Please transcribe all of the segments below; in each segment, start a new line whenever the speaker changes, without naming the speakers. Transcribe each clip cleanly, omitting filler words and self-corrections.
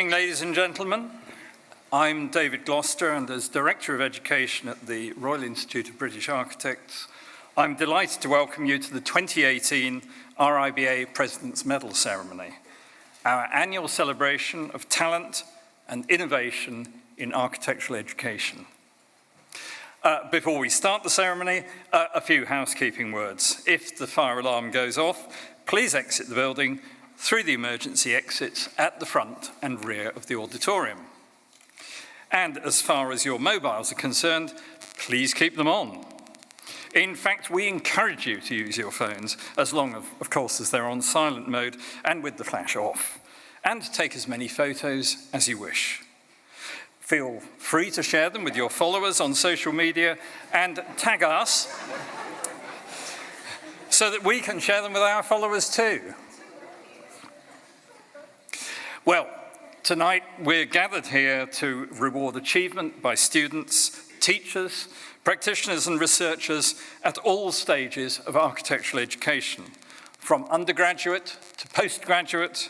evening, ladies and gentlemen. I'm David Gloucester, and as Director of Education at the Royal Institute of British Architects, I'm delighted to welcome you to the 2018 RIBA President's Medal Ceremony, our annual celebration of talent and innovation in architectural education. Before we start the ceremony, a few housekeeping words. If the fire alarm goes off, please exit the building through the emergency exits at the front and rear of the auditorium. And as far as your mobiles are concerned, please keep them on. In fact, we encourage you to use your phones as long, of course, as they're on silent mode and with the flash off, and take as many photos as you wish. Feel free to share them with your followers on social media and tag us so that we can share them with our followers too. Well, tonight we're gathered here to reward achievement by students, teachers, practitioners and researchers at all stages of architectural education, from undergraduate to postgraduate,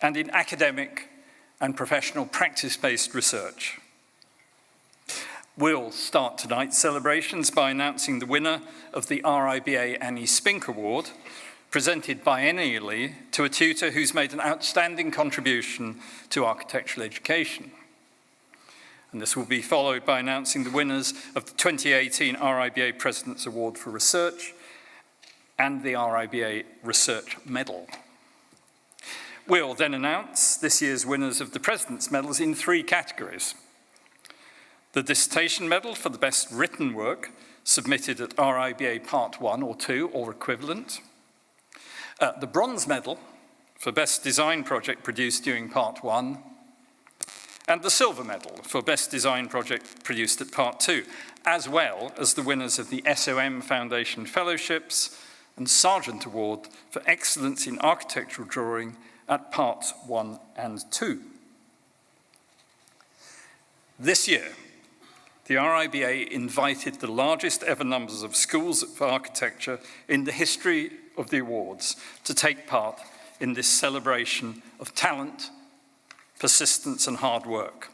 and in academic and professional practice-based research. We'll start tonight's celebrations by announcing the winner of the RIBA Annie Spink Award, presented biennially to a tutor who's made an outstanding contribution to architectural education. And this will be followed by announcing the winners of the 2018 RIBA President's Award for Research and the RIBA Research Medal. We'll then announce this year's winners of the President's Medals in 3 categories. The Dissertation Medal for the best written work submitted at RIBA Part 1 or 2 or equivalent. The Bronze Medal for Best Design Project produced during Part 1, and the Silver Medal for Best Design Project produced at Part 2, as well as the winners of the SOM Foundation Fellowships and Sargent Award for Excellence in Architectural Drawing at Parts 1 and 2. This year, the RIBA invited the largest ever numbers of schools of architecture in the history of the awards to take part in this celebration of talent, persistence and hard work.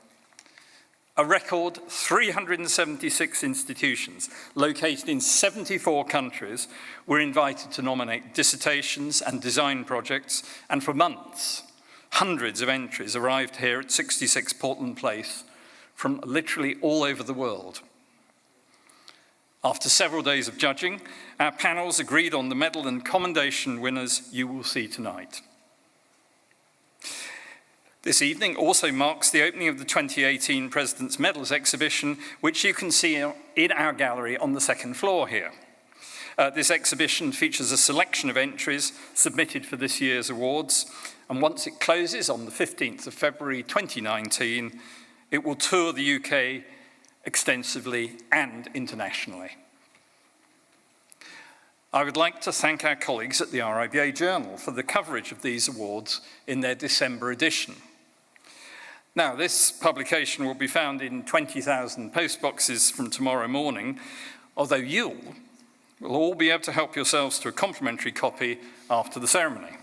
A record 376 institutions located in 74 countries were invited to nominate dissertations and design projects, and for months, hundreds of entries arrived here at 66 Portland Place from literally all over the world. After several days of judging, our panels agreed on the medal and commendation winners you will see tonight. This evening also marks the opening of the 2018 President's Medals exhibition, which you can see in our gallery on the second floor here. This exhibition features a selection of entries submitted for this year's awards, and once it closes on the 15th of February 2019, it will tour the UK extensively and internationally. I would like to thank our colleagues at the RIBA Journal for the coverage of these awards in their December edition. Now, this publication will be found in 20,000 postboxes from tomorrow morning, although you will all be able to help yourselves to a complimentary copy after the ceremony.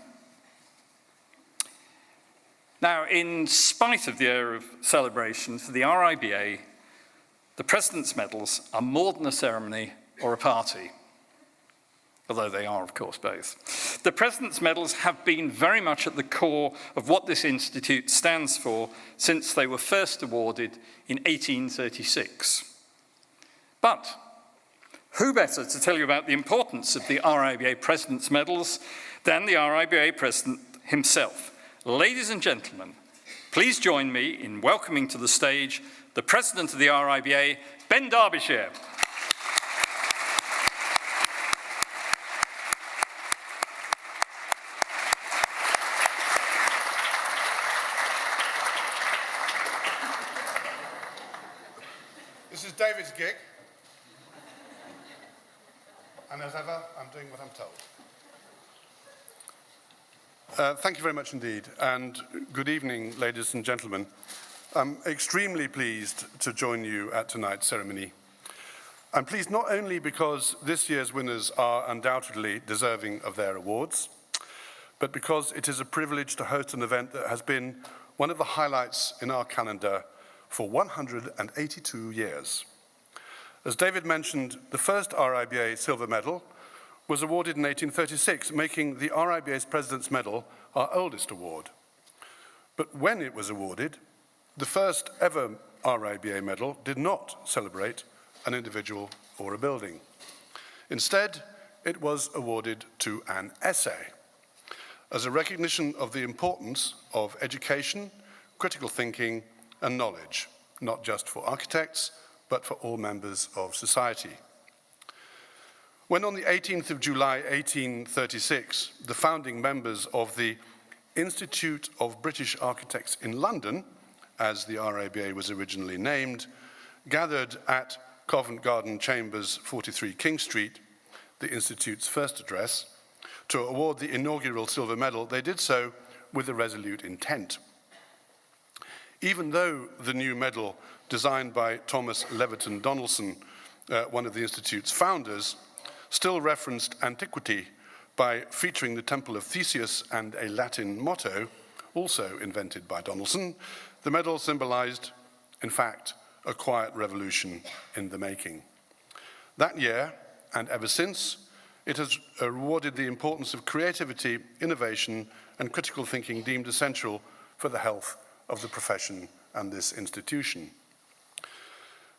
Now, in spite of the air of celebration for the RIBA, the President's Medals are more than a ceremony or a party, although they are, of course, both. The President's Medals have been very much at the core of what this institute stands for since they were first awarded in 1836. But who better to tell you about the importance of the RIBA President's Medals than the RIBA President himself? Ladies and gentlemen, please join me in welcoming to the stage the President of the RIBA, Ben Derbyshire.
This is David's gig, and as ever, I'm doing what I'm told. Thank you very much indeed, and good evening, ladies and gentlemen. I'm extremely pleased to join you at tonight's ceremony. I'm pleased not only because this year's winners are undoubtedly deserving of their awards, but because it is a privilege to host an event that has been one of the highlights in our calendar for 182 years. As David mentioned, the first RIBA Silver Medal was awarded in 1836, making the RIBA's President's Medal our oldest award. But when it was awarded, the first ever RIBA medal did not celebrate an individual or a building. Instead, it was awarded to an essay as a recognition of the importance of education, critical thinking, and knowledge, not just for architects, but for all members of society. When on the 18th of July, 1836, the founding members of the Institute of British Architects in London, as the RIBA was originally named, gathered at Covent Garden Chambers, 43 King Street, the Institute's first address, to award the inaugural silver medal, they did so with a resolute intent. Even though the new medal, designed by Thomas Leverton Donaldson, one of the Institute's founders, still referenced antiquity by featuring the Temple of Theseus and a Latin motto, also invented by Donaldson, the medal symbolized, in fact, a quiet revolution in the making. That year, and ever since, it has rewarded the importance of creativity, innovation, and critical thinking deemed essential for the health of the profession and this institution.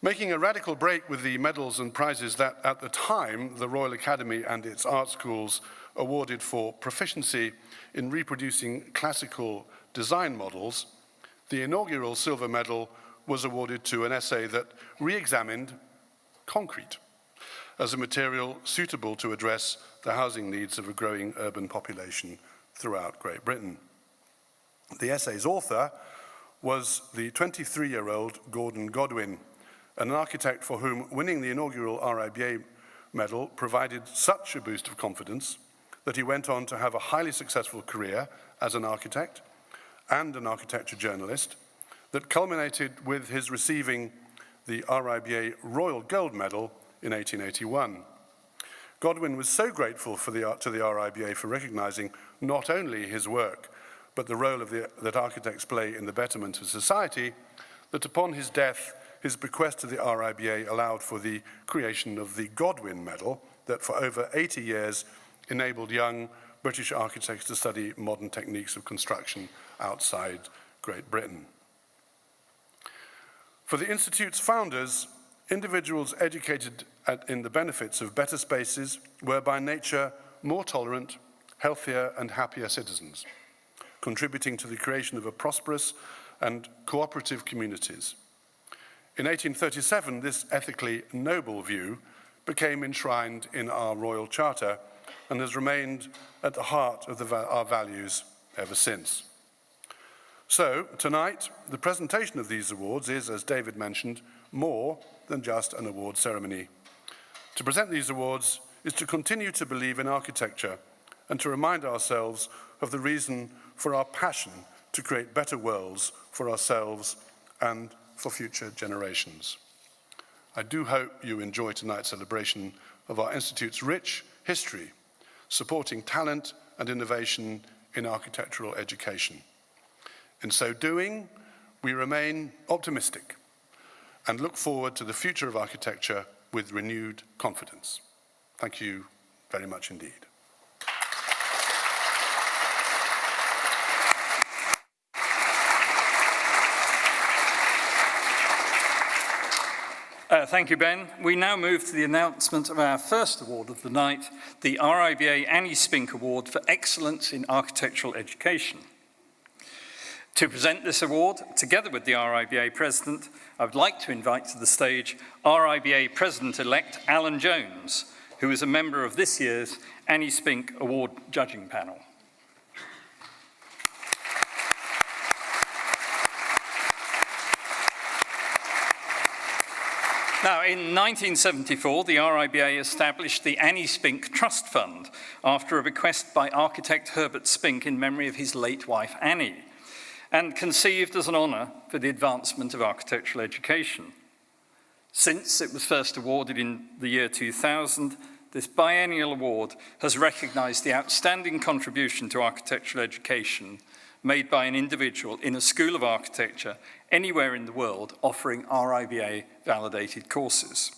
Making a radical break with the medals and prizes that, at the time, the Royal Academy and its art schools awarded for proficiency in reproducing classical design models, the inaugural silver medal was awarded to an essay that re-examined concrete as a material suitable to address the housing needs of a growing urban population throughout Great Britain. The essay's author was the 23-year-old Gordon Godwin, an architect for whom winning the inaugural RIBA medal provided such a boost of confidence that he went on to have a highly successful career as an architect and an architecture journalist that culminated with his receiving the RIBA Royal Gold Medal in 1881. Godwin was so grateful to the RIBA for recognizing not only his work, but the role that architects play in the betterment of society, that upon his death, his bequest to the RIBA allowed for the creation of the Godwin Medal that for over 80 years enabled young British architects to study modern techniques of construction outside Great Britain. For the Institute's founders, individuals educated in the benefits of better spaces were by nature more tolerant, healthier, and happier citizens, contributing to the creation of a prosperous and cooperative communities. In 1837, this ethically noble view became enshrined in our Royal Charter and has remained at the heart of our values ever since. So, tonight, the presentation of these awards is, as David mentioned, more than just an award ceremony. To present these awards is to continue to believe in architecture and to remind ourselves of the reason for our passion to create better worlds for ourselves and for future generations. I do hope you enjoy tonight's celebration of our Institute's rich history, supporting talent and innovation in architectural education. In so doing, we remain optimistic and look forward to the future of architecture with renewed confidence. Thank you very much indeed.
Thank you, Ben. We now move to the announcement of our first award of the night, the RIBA Annie Spink Award for Excellence in Architectural Education. To present this award, together with the RIBA President, I would like to invite to the stage RIBA President-elect Alan Jones, who is a member of this year's Annie Spink Award judging panel. Now, in 1974, the RIBA established the Annie Spink Trust Fund after a bequest by architect Herbert Spink in memory of his late wife, Annie, and conceived as an honour for the advancement of architectural education. Since it was first awarded in the year 2000, this biennial award has recognised the outstanding contribution to architectural education made by an individual in a school of architecture anywhere in the world offering RIBA-validated courses.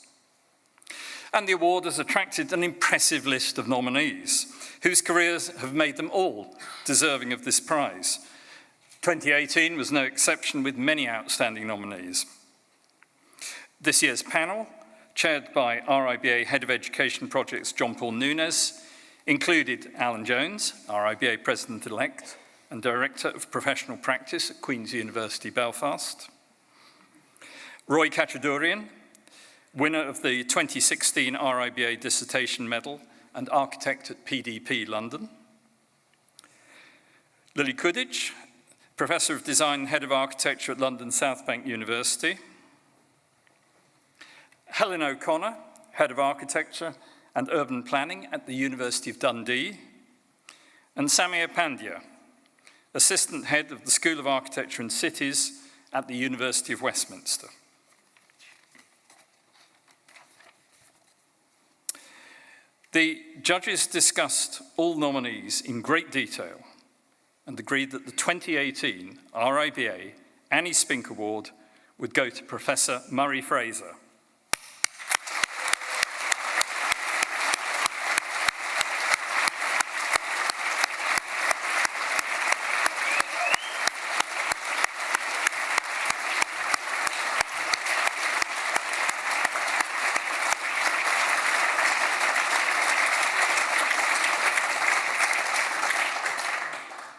And the award has attracted an impressive list of nominees, whose careers have made them all deserving of this prize. 2018 was no exception, with many outstanding nominees. This year's panel, chaired by RIBA Head of Education Projects John Paul Nunes, included Alan Jones, RIBA President-elect and Director of Professional Practice at Queen's University Belfast, Roy Kachadurian, winner of the 2016 RIBA Dissertation Medal and architect at PDP London, Lily Kudich, Professor of Design and Head of Architecture at London South Bank University, Helen O'Connor, Head of Architecture and Urban Planning at the University of Dundee, and Samir Pandya, Assistant Head of the School of Architecture and Cities at the University of Westminster. The judges discussed all nominees in great detail and agreed that the 2018 RIBA Annie Spink Award would go to Professor Murray Fraser.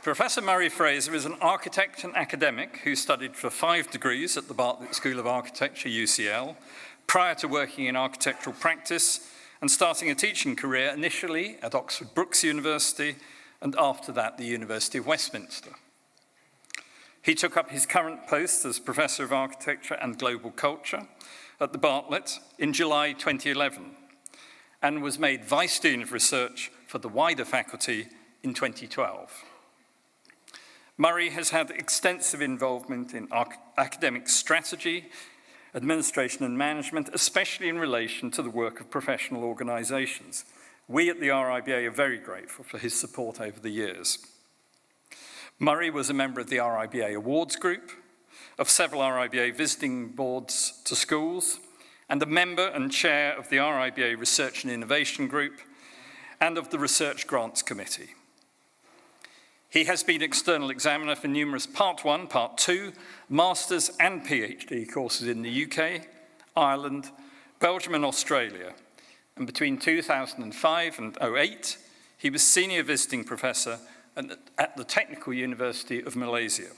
Professor Murray Fraser is an architect and academic who studied for 5 degrees at the Bartlett School of Architecture, UCL, prior to working in architectural practice and starting a teaching career initially at Oxford Brookes University and after that the University of Westminster. He took up his current post as Professor of Architecture and Global Culture at the Bartlett in July 2011 and was made Vice Dean of Research for the wider faculty in 2012. Murray has had extensive involvement in academic strategy, administration and management, especially in relation to the work of professional organisations. We at the RIBA are very grateful for his support over the years. Murray was a member of the RIBA Awards Group, of several RIBA visiting boards to schools, and a member and chair of the RIBA Research and Innovation Group, and of the Research Grants Committee. He has been external examiner for numerous Part 1, Part 2, Masters and PhD courses in the UK, Ireland, Belgium and Australia. And between 2005 and 2008, he was Senior Visiting Professor at the Technical University of Malaysia.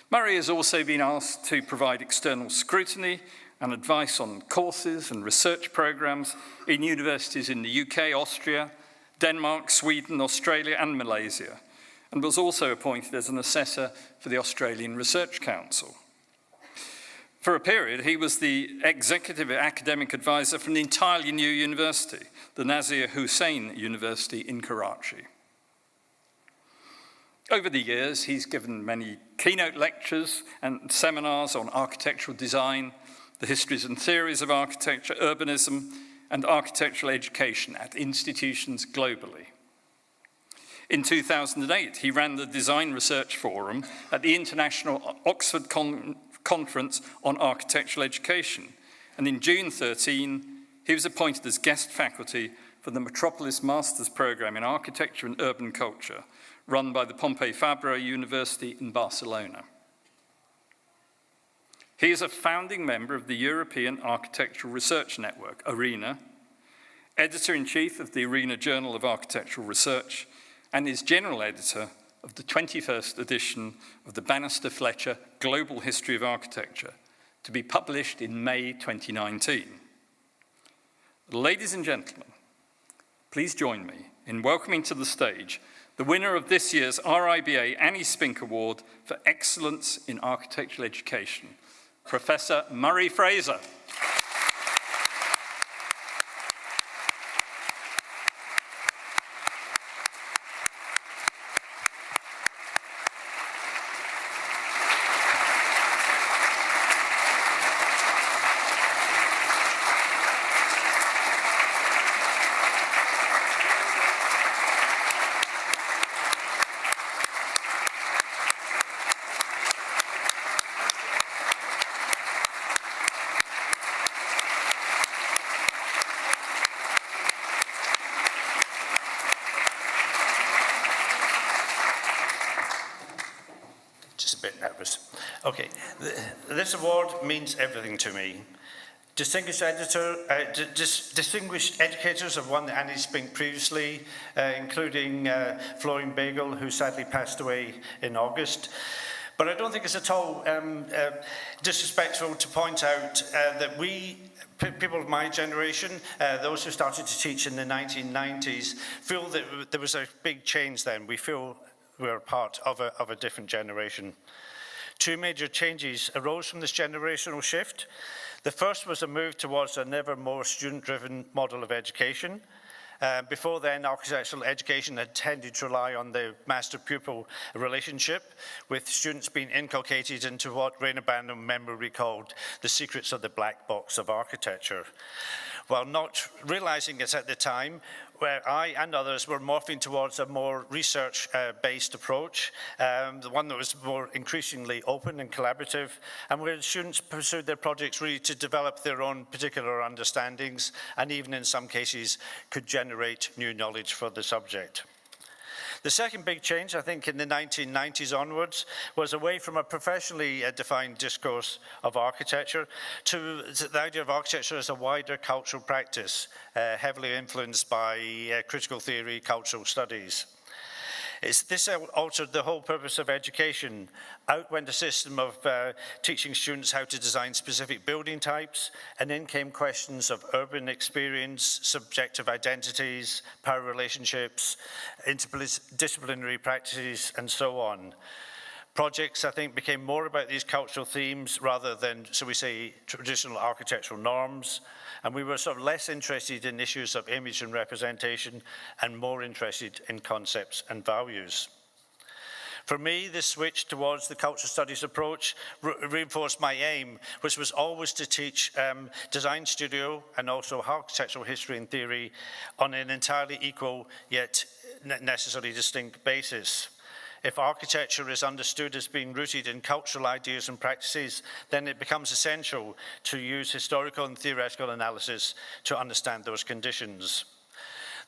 Murray has also been asked to provide external scrutiny and advice on courses and research programs in universities in the UK, Austria, Denmark, Sweden, Australia and Malaysia, and was also appointed as an assessor for the Australian Research Council. For a period, he was the executive academic advisor for an entirely new university, the Nazir Hussain University in Karachi. Over the years, he's given many keynote lectures and seminars on architectural design, the histories and theories of architecture, urbanism, and architectural education at institutions globally. In 2008, he ran the Design Research Forum at the International Oxford Conference on Architectural Education, and in June 13, he was appointed as guest faculty for the Metropolis Master's Programme in Architecture and Urban Culture, run by the Pompeu Fabra University in Barcelona. He is a founding member of the European Architectural Research Network, ARENA, editor-in-chief of the ARENA Journal of Architectural Research, and is general editor of the 21st edition of the Bannister Fletcher Global History of Architecture, to be published in May 2019. Ladies and gentlemen, please join me in welcoming to the stage the winner of this year's RIBA Annie Spink Award for Excellence in Architectural Education, Professor Murray Fraser.
Okay, this award means everything to me. Distinguished educators have won the Annie Spink previously, including Florian Bagel, who sadly passed away in August. But I don't think it's at all disrespectful to point out that we, people of my generation, those who started to teach in the 1990s, feel that there was a big change then. We feel we're part of a different generation. Two major changes arose from this generational shift. The first was a move towards a never more student-driven model of education. Before then, architectural education had tended to rely on the master-pupil relationship, with students being inculcated into what Rainer Banham memory called the secrets of the black box of architecture. While not realizing it at the time, where I and others were morphing towards a more research-based approach, the one that was more increasingly open and collaborative, and where students pursued their projects really to develop their own particular understandings, and even in some cases could generate new knowledge for the subject. The second big change, I think, in the 1990s onwards, was away from a professionally defined discourse of architecture to the idea of architecture as a wider cultural practice, heavily influenced by critical theory, cultural studies. This altered the whole purpose of education. Out went a system of teaching students how to design specific building types, and in came questions of urban experience, subjective identities, power relationships, interdisciplinary practices, and so on. Projects, I think, became more about these cultural themes rather than, so we say, traditional architectural norms. And we were sort of less interested in issues of image and representation and more interested in concepts and values. For me, this switch towards the cultural studies approach reinforced my aim, which was always to teach design studio and also architectural history and theory on an entirely equal yet necessarily distinct basis. If architecture is understood as being rooted in cultural ideas and practices, then it becomes essential to use historical and theoretical analysis to understand those conditions.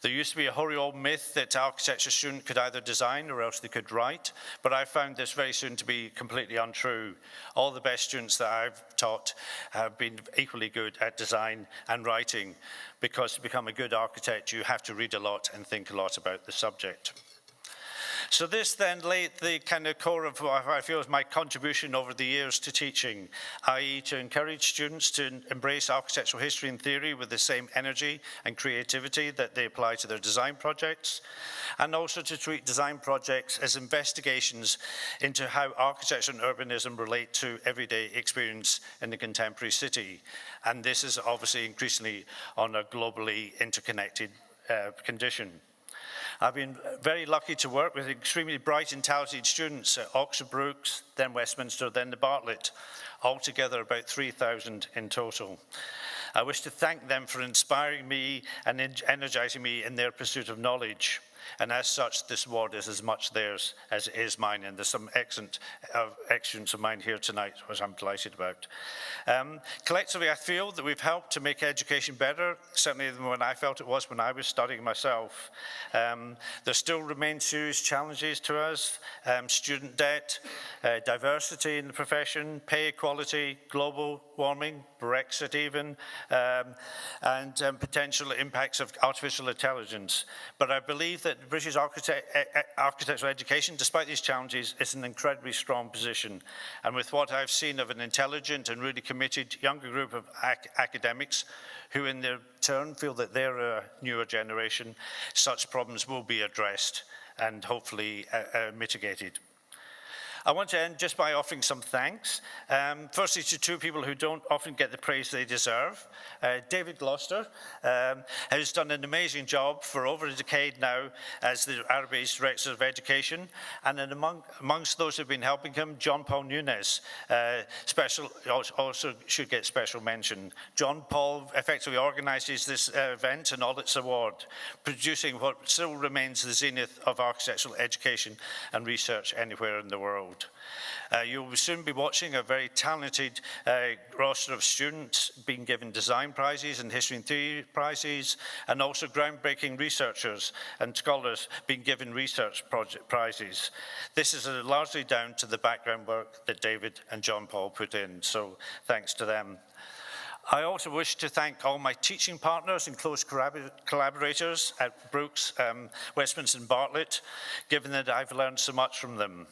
There used to be a hoary old myth that architecture students could either design or else they could write, but I found this very soon to be completely untrue. All the best students that I've taught have been equally good at design and writing, because to become a good architect, you have to read a lot and think a lot about the subject. So this then laid the kind of core of what I feel is my contribution over the years to teaching, i.e. to encourage students to embrace architectural history and theory with the same energy and creativity that they apply to their design projects, and also to treat design projects as investigations into how architecture and urbanism relate to everyday experience in the contemporary city. And this is obviously increasingly on a globally interconnected condition. I've been very lucky to work with extremely bright and talented students at Oxford Brookes, then Westminster, then the Bartlett, altogether about 3,000 in total. I wish to thank them for inspiring me and energizing me in their pursuit of knowledge. And as such, this award is as much theirs as it is mine. And there's some excellent students of mine here tonight, which I'm delighted about. Collectively, I feel that we've helped to make education better, certainly than when I felt it was when I was studying myself. There still remain serious challenges to us: student debt, diversity in the profession, pay equality, global warming, Brexit even, and potential impacts of artificial intelligence. But I believe that British architectural education, despite these challenges, is an incredibly strong position. And with what I've seen of an intelligent and really committed younger group of academics who in their turn feel that they're a newer generation, such problems will be addressed and hopefully mitigated. I want to end just by offering some thanks. Firstly, to two people who don't often get the praise they deserve. David Gloucester has done an amazing job for over a decade now as the RIBA's Director of Education. And then amongst those who've been helping him, John Paul Nunes, also should get special mention. John Paul effectively organizes this event and all its award, producing what still remains the zenith of architectural education and research anywhere in the world. world. You will soon be watching a very talented roster of students being given design prizes and history and theory prizes, and also groundbreaking researchers and scholars being given research project prizes. This is largely down to the background work that David and John Paul put in, so thanks to them. I also wish to thank all my teaching partners and close collaborators at Brooks, Westminster and Bartlett, given that I've learned so much from them.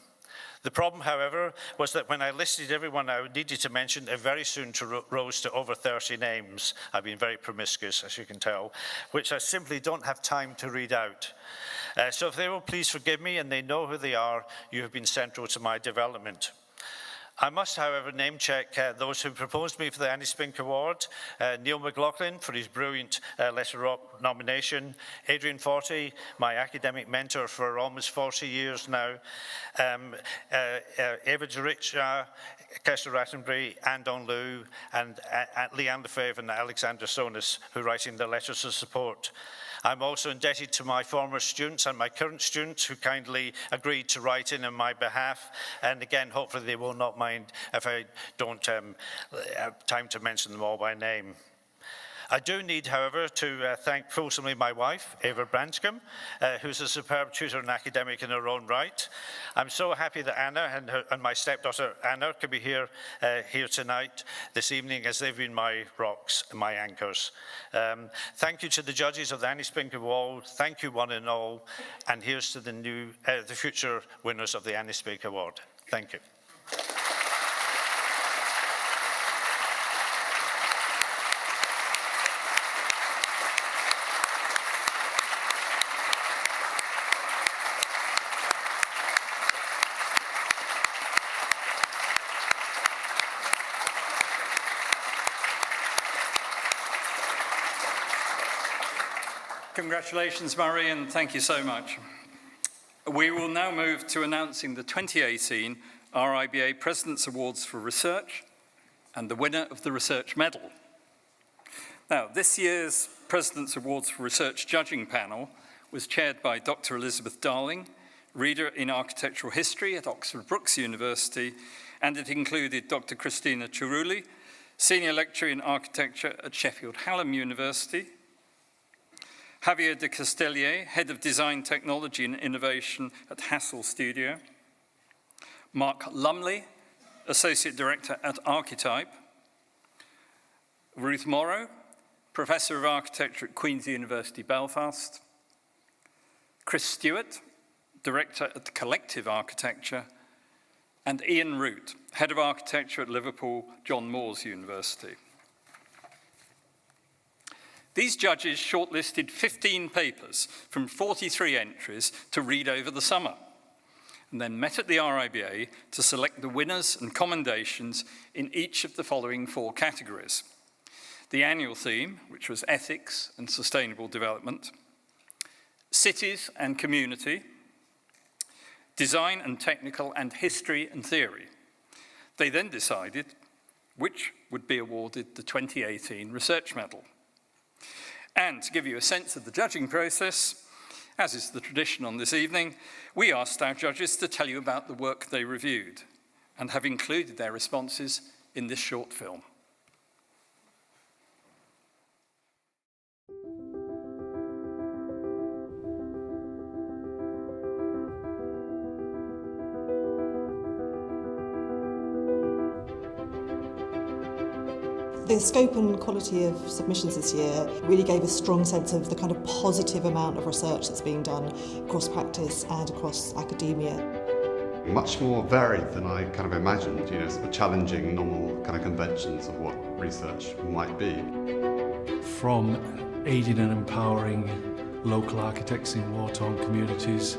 The problem, however, was that when I listed everyone I needed to mention, it very soon rose to over 30 names. I've been very promiscuous, as you can tell, which I simply don't have time to read out. So if they will please forgive me and they know who they are, you have been central to my development. I must, however, name-check those who proposed me for the Annie Spink Award. Neil McLaughlin for his brilliant letter nomination, Adrian Forty, my academic mentor for almost 40 years now, Eva Juricha, Kester Rattenbury, Andon Liu, and Leanne Lefebvre and Alexander Sonis, who writing the letters of support. I'm also indebted to my former students and my current students who kindly agreed to write in on my behalf. And again, hopefully they will not mind if I don't have time to mention them all by name. I do need, however, to thank fulsomely my wife, Eva Branscombe, who's a superb tutor and academic in her own right. I'm so happy that Anna and my stepdaughter Anna could be here tonight, this evening, as they've been my rocks and my anchors. Thank you to the judges of the Annie Spink Award. Thank you, one and all. And here's to the future winners of the Annie Spink Award. Thank you.
Congratulations, Murray, and thank you so much. We will now move to announcing the 2018 RIBA President's Awards for Research and the winner of the Research Medal. Now, this year's President's Awards for Research judging panel was chaired by Dr. Elizabeth Darling, Reader in Architectural History at Oxford Brookes University, and it included Dr. Christina Cerulli, Senior Lecturer in Architecture at Sheffield Hallam University, Javier de Castellier, Head of Design Technology and Innovation at Hassel Studio, Mark Lumley, Associate Director at Archetype, Ruth Morrow, Professor of Architecture at Queen's University Belfast, Chris Stewart, Director at Collective Architecture, and Ian Root, Head of Architecture at Liverpool John Moores University. These judges shortlisted 15 papers from 43 entries to read over the summer, and then met at the RIBA to select the winners and commendations in each of the following 4 categories. The annual theme, which was ethics and sustainable development, cities and community, design and technical, and history and theory. They then decided which would be awarded the 2018 Research Medal. And to give you a sense of the judging process, as is the tradition on this evening, we asked our judges to tell you about the work they reviewed and have included their responses in this short film.
The scope and quality of submissions this year really gave a strong sense of the kind of positive amount of research that's being done across practice and across academia.
Much more varied than I kind of imagined, sort of challenging normal kind of conventions of what research might be.
From aiding and empowering local architects in war-torn communities,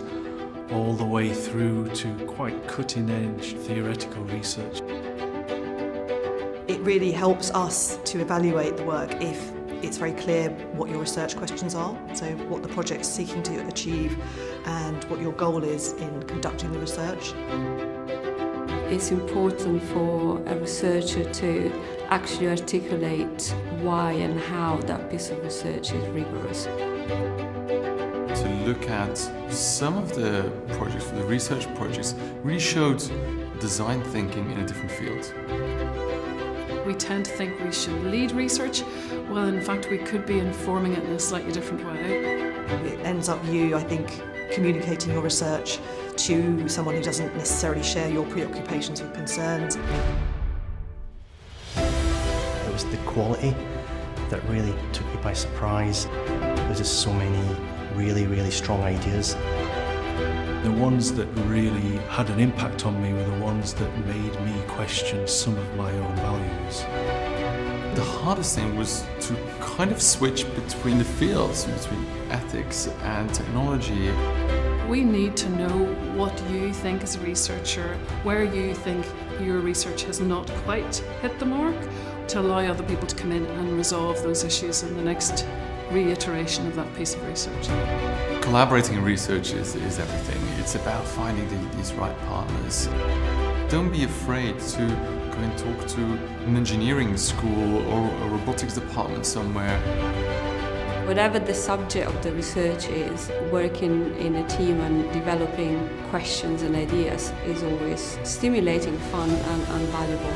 all the way through to quite cutting-edge theoretical research.
It really helps us to evaluate the work if it's very clear what your research questions are, so what the project's seeking to achieve and what your goal is in conducting the research.
It's important for a researcher to actually articulate why and how that piece of research is rigorous.
To look at some of the projects, the research projects, really showed design thinking in a different field.
We tend to think we should lead research, well in fact we could be informing it in a slightly different way.
It ends up you, I think, communicating your research to someone who doesn't necessarily share your preoccupations or concerns.
It was the quality that really took me by surprise. There's just so many really strong ideas.
The ones that really had an impact on me were the ones that made me question some of my own values.
The hardest thing was to kind of switch between the fields, between ethics and technology.
We need to know what you think as a researcher, where you think your research has not quite hit the mark, to allow other people to come in and resolve those issues in the next reiteration of that piece of research.
Collaborating in research is everything. It's about finding these right partners. Don't be afraid to go and talk to an engineering school or a robotics department somewhere.
Whatever the subject of the research is, working in a team and developing questions and ideas is always stimulating, fun and valuable.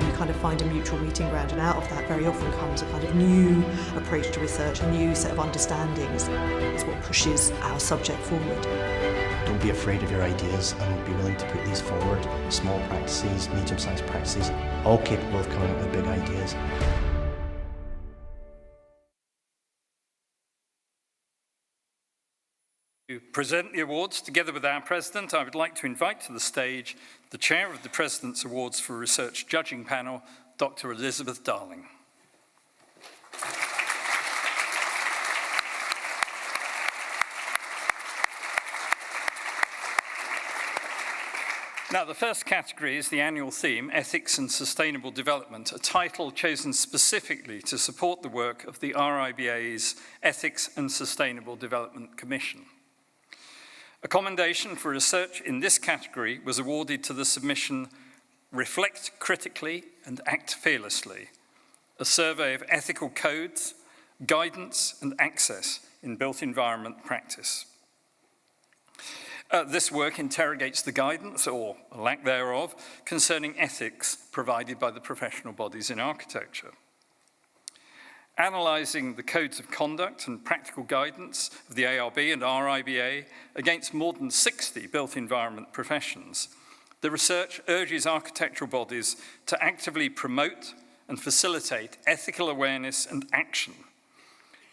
You kind of find a mutual meeting ground, and out of that very often comes a kind of new approach to research, a new set of understandings. It's what pushes our subject forward.
Don't be afraid of your ideas and be willing to put these forward. Small practices, medium-sized practices, all capable of coming up with big ideas.
To present the awards together with our President, I would like to invite to the stage the Chair of the President's Awards for Research Judging Panel, Dr. Elizabeth Darling. Now, the first category is the annual theme, Ethics and Sustainable Development, a title chosen specifically to support the work of the RIBA's Ethics and Sustainable Development Commission. A commendation for research in this category was awarded to the submission Reflect Critically and Act Fearlessly, a survey of ethical codes, guidance and access in built environment practice. This work interrogates the guidance, or lack thereof, concerning ethics provided by the professional bodies in architecture. Analysing the codes of conduct and practical guidance of the ARB and RIBA against more than 60 built environment professions, the research urges architectural bodies to actively promote and facilitate ethical awareness and action,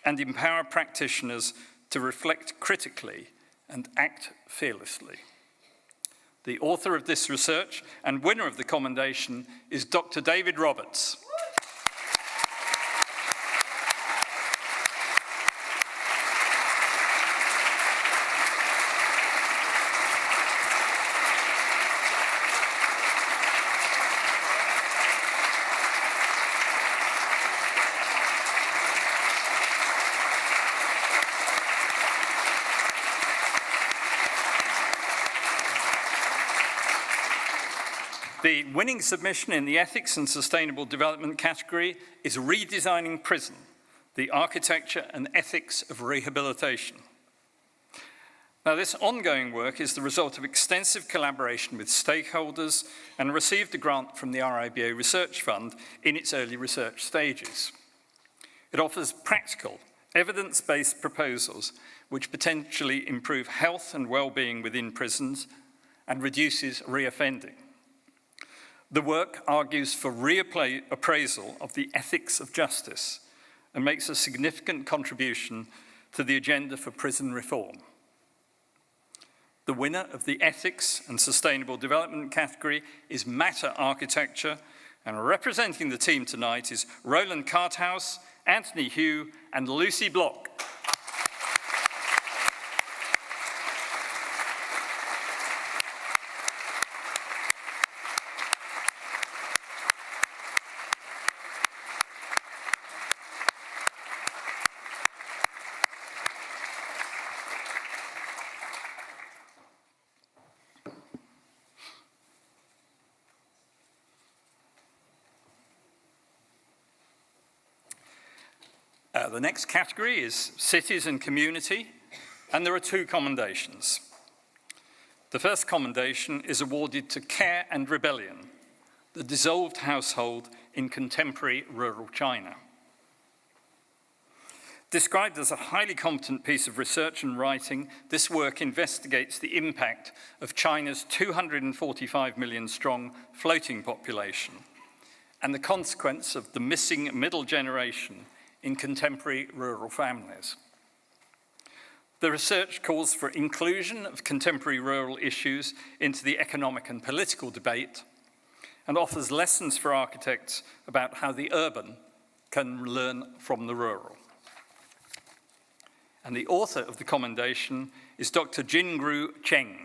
and empower practitioners to reflect critically and act fearlessly. The author of this research and winner of the commendation is Dr. David Roberts. The winning submission in the Ethics and Sustainable Development category is Redesigning Prison, the Architecture and Ethics of Rehabilitation. Now, this ongoing work is the result of extensive collaboration with stakeholders and received a grant from the RIBA Research Fund in its early research stages. It offers practical, evidence-based proposals which potentially improve health and well-being within prisons and reduces reoffending. The work argues for reappraisal of the ethics of justice and makes a significant contribution to the agenda for prison reform. The winner of the Ethics and Sustainable Development category is Matter Architecture, and representing the team tonight is Roland Carthouse, Anthony Hugh, and Lucy Block. The next category is Cities and Community, And there are two commendations. The first commendation is awarded to Care and Rebellion, the dissolved household in contemporary rural China. Described as a highly competent piece of research and writing, this work investigates the impact of China's 245 million strong floating population and the consequence of the missing middle generation in contemporary rural families. The research calls for inclusion of contemporary rural issues into the economic and political debate and offers lessons for architects about how the urban can learn from the rural. And the author of the commendation is Dr. Jingru Cheng.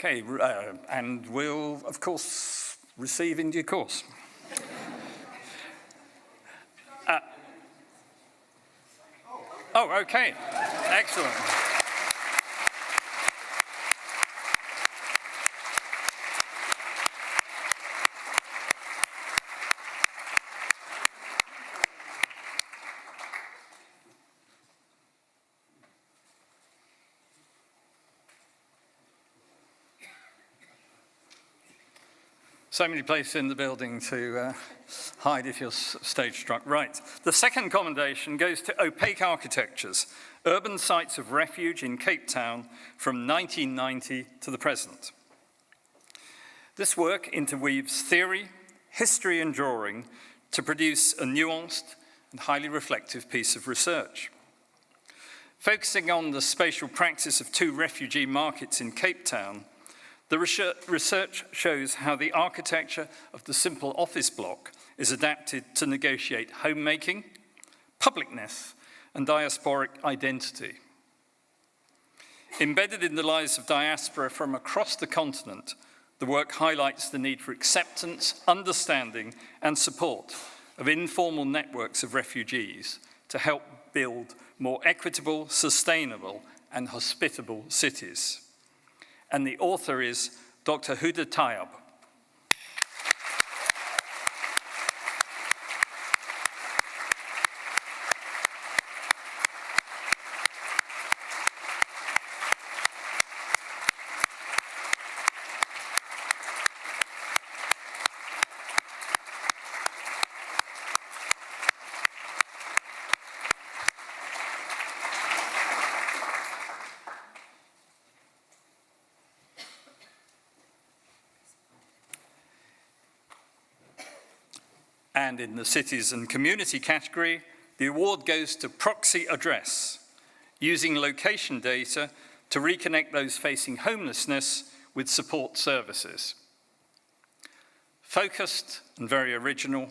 Okay, and we'll, of course, receive in due course. Oh, okay. Excellent. So many places in the building to hide if you're stage struck. Right. The second commendation goes to Opaque Architectures, Urban Sites of Refuge in Cape Town from 1990 to the present. This work interweaves theory, history and drawing to produce a nuanced and highly reflective piece of research. Focusing on the spatial praxis of two refugee markets in Cape Town, the research shows how the architecture of the simple office block is adapted to negotiate homemaking, publicness, and diasporic identity. Embedded in the lives of diaspora from across the continent, the work highlights the need for acceptance, understanding, and support of informal networks of refugees to help build more equitable, sustainable, and hospitable cities. And the author is Dr. Huda Tayyab. And in the cities and community category, the award goes to Proxy Address, using location data to reconnect those facing homelessness with support services. Focused and very original,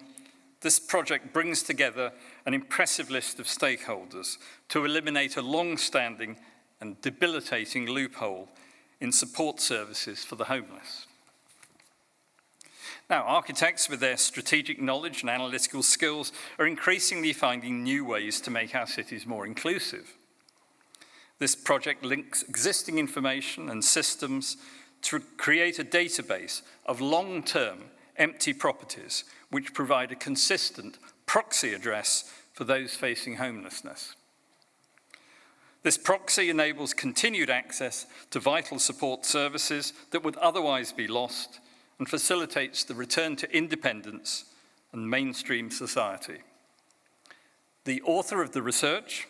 this project brings together an impressive list of stakeholders to eliminate a long-standing and debilitating loophole in support services for the homeless. Now, architects with their strategic knowledge and analytical skills are increasingly finding new ways to make our cities more inclusive. This project links existing information and systems to create a database of long-term empty properties which provide a consistent proxy address for those facing homelessness. This proxy enables continued access to vital support services that would otherwise be lost and facilitates the return to independence and mainstream society. The author of the research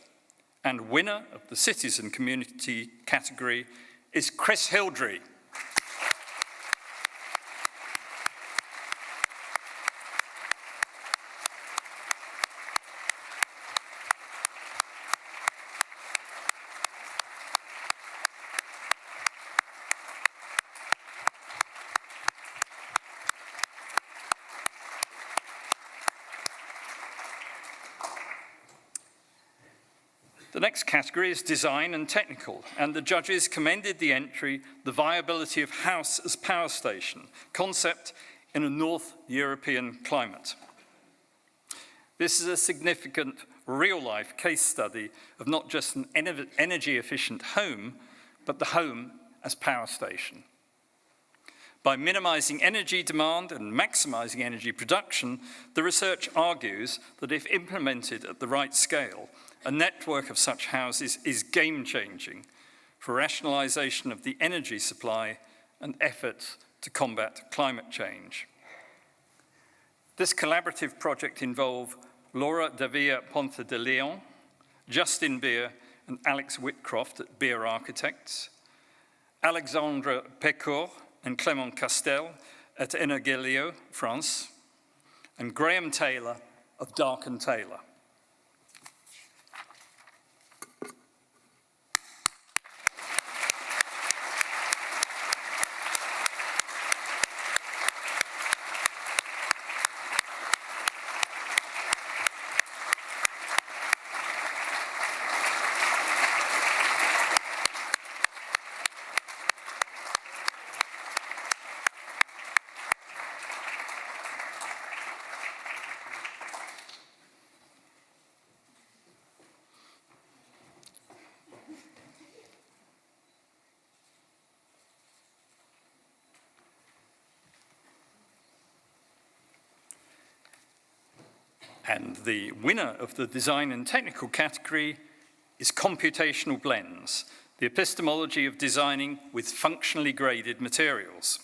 and winner of the Cities and Community category is Chris Hildrey. The next category is design and technical, and the judges commended the entry, The Viability of House as Power Station, concept in a North European climate. This is a significant real-life case study of not just an energy-efficient home, but the home as power station. By minimizing energy demand and maximizing energy production, the research argues that if implemented at the right scale, a network of such houses is game-changing for rationalization of the energy supply and efforts to combat climate change. This collaborative project involved Laura Davia Ponte de Leon, Justin Beer, and Alex Whitcroft at Beer Architects, Alexandre Pécourt and Clément Castel at Energelio, France, and Graham Taylor of Dark & Taylor. And the winner of the design and technical category is computational blends, the epistemology of designing with functionally graded materials.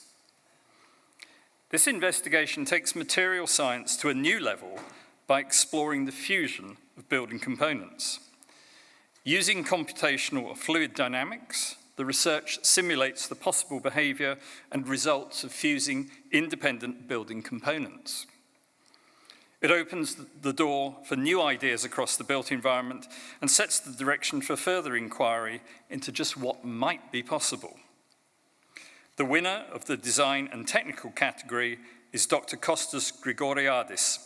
This investigation takes material science to a new level by exploring the fusion of building components. Using computational or fluid dynamics, the research simulates the possible behavior and results of fusing independent building components. It opens the door for new ideas across the built environment and sets the direction for further inquiry into just what might be possible. The winner of the design and technical category is Dr. Kostas Grigoriadis.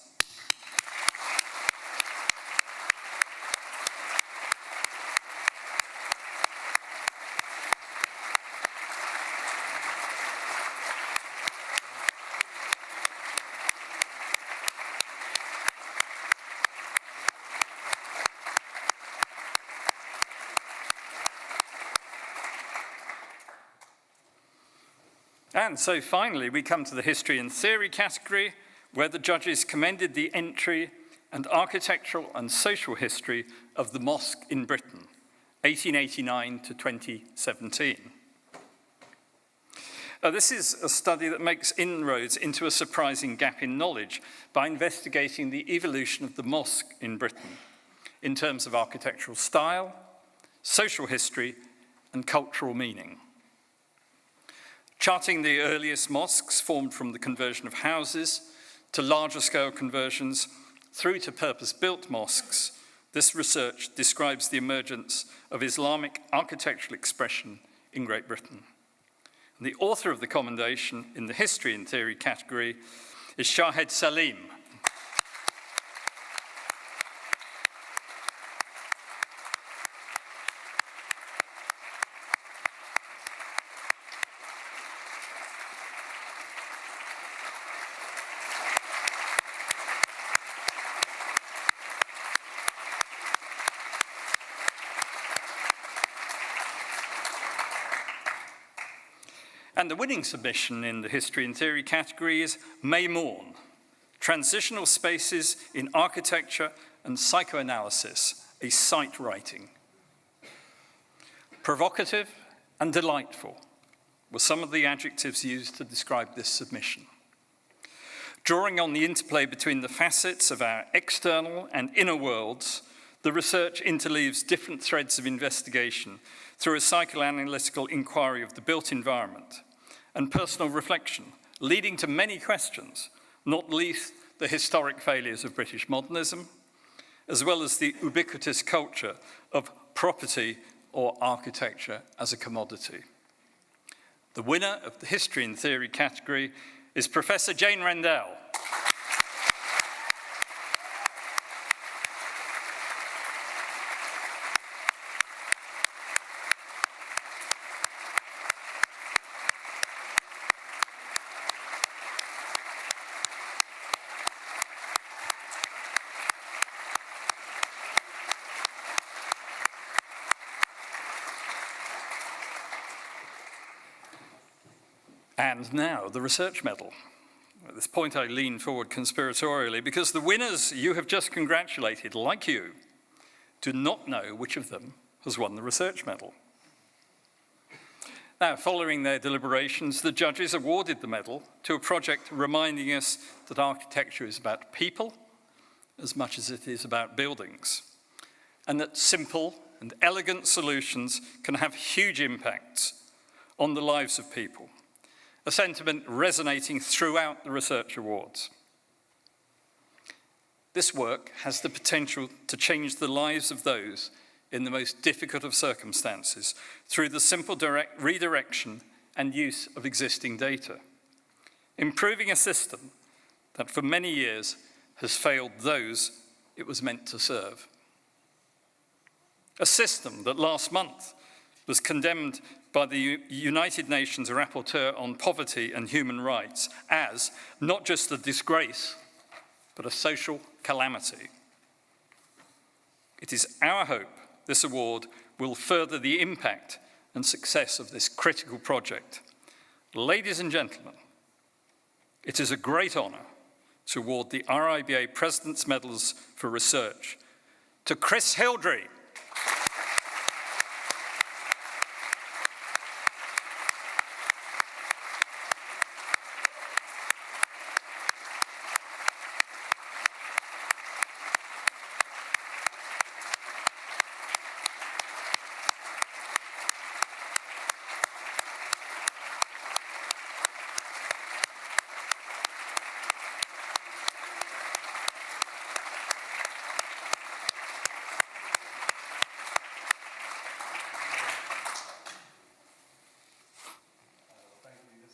And so finally, we come to the history and theory category, where the judges commended the entry and architectural and social history of the mosque in Britain, 1889 to 2017. This is a study that makes inroads into a surprising gap in knowledge by investigating the evolution of the mosque in Britain in terms of architectural style, social history, and cultural meaning. Charting the earliest mosques formed from the conversion of houses to larger scale conversions through to purpose-built mosques, this research describes the emergence of Islamic architectural expression in Great Britain. And the author of the commendation in the history and theory category is Shahed Salim. And the winning submission in the history and theory category is May Morn, Transitional Spaces in Architecture and Psychoanalysis, a Site Writing. Provocative and delightful were some of the adjectives used to describe this submission. Drawing on the interplay between the facets of our external and inner worlds, the research interleaves different threads of investigation through a psychoanalytical inquiry of the built environment and personal reflection, leading to many questions, not least the historic failures of British modernism, as well as the ubiquitous culture of property or architecture as a commodity. The winner of the history and theory category is Professor Jane Rendell. And now the research medal. At this point I lean forward conspiratorially because the winners you have just congratulated, like you, do not know which of them has won the research medal. Now, following their deliberations, the judges awarded the medal to a project reminding us that architecture is about people as much as it is about buildings, and that simple and elegant solutions can have huge impacts on the lives of people, a sentiment resonating throughout the research awards. This work has the potential to change the lives of those in the most difficult of circumstances through the simple redirection and use of existing data, improving a system that for many years has failed those it was meant to serve. A system that last month was condemned by the United Nations Rapporteur on Poverty and Human Rights as not just a disgrace, but a social calamity. It is our hope this award will further the impact and success of this critical project. Ladies and gentlemen, it is a great honour to award the RIBA President's Medals for Research to Chris Hildry.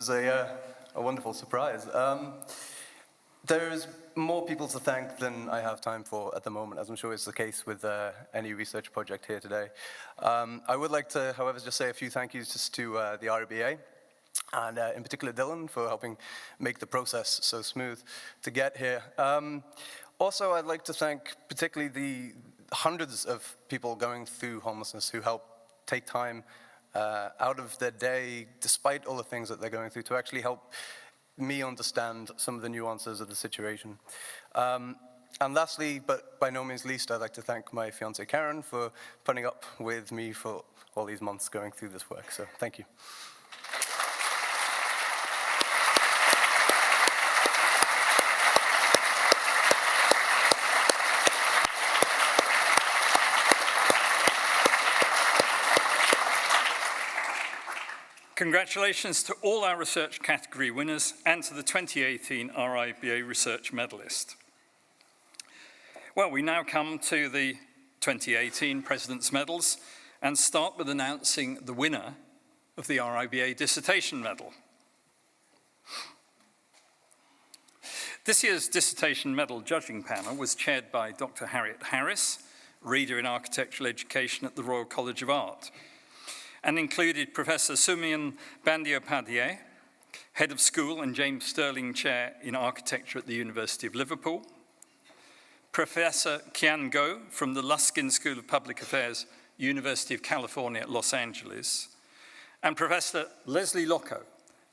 It's a wonderful surprise. There's more people to thank than I have time for at the moment, as I'm sure is the case with any research project here today. I would like to, however, just say a few thank yous just to the RIBA, and in particular Dylan for helping make the process so smooth to get here. Also, I'd like to thank particularly the hundreds of people going through homelessness who help take time out of their day, despite all the things that they're going through, to actually help me understand some of the nuances of the situation. And lastly, but by no means least, I'd like to thank my fiancée Karen for putting up with me for all these months going through this work. So thank you.
Congratulations to all our research category winners and to the 2018 RIBA Research Medalist. Well, we now come to the 2018 President's Medals and start with announcing the winner of the RIBA Dissertation Medal. This year's Dissertation Medal judging panel was chaired by Dr. Harriet Harris, Reader in Architectural Education at the Royal College of Art, and included Professor Soumen Bandyopadhyay, Head of School and James Sterling Chair in Architecture at the University of Liverpool, Professor Kian Go from the Luskin School of Public Affairs, University of California at Los Angeles, and Professor Leslie Locko,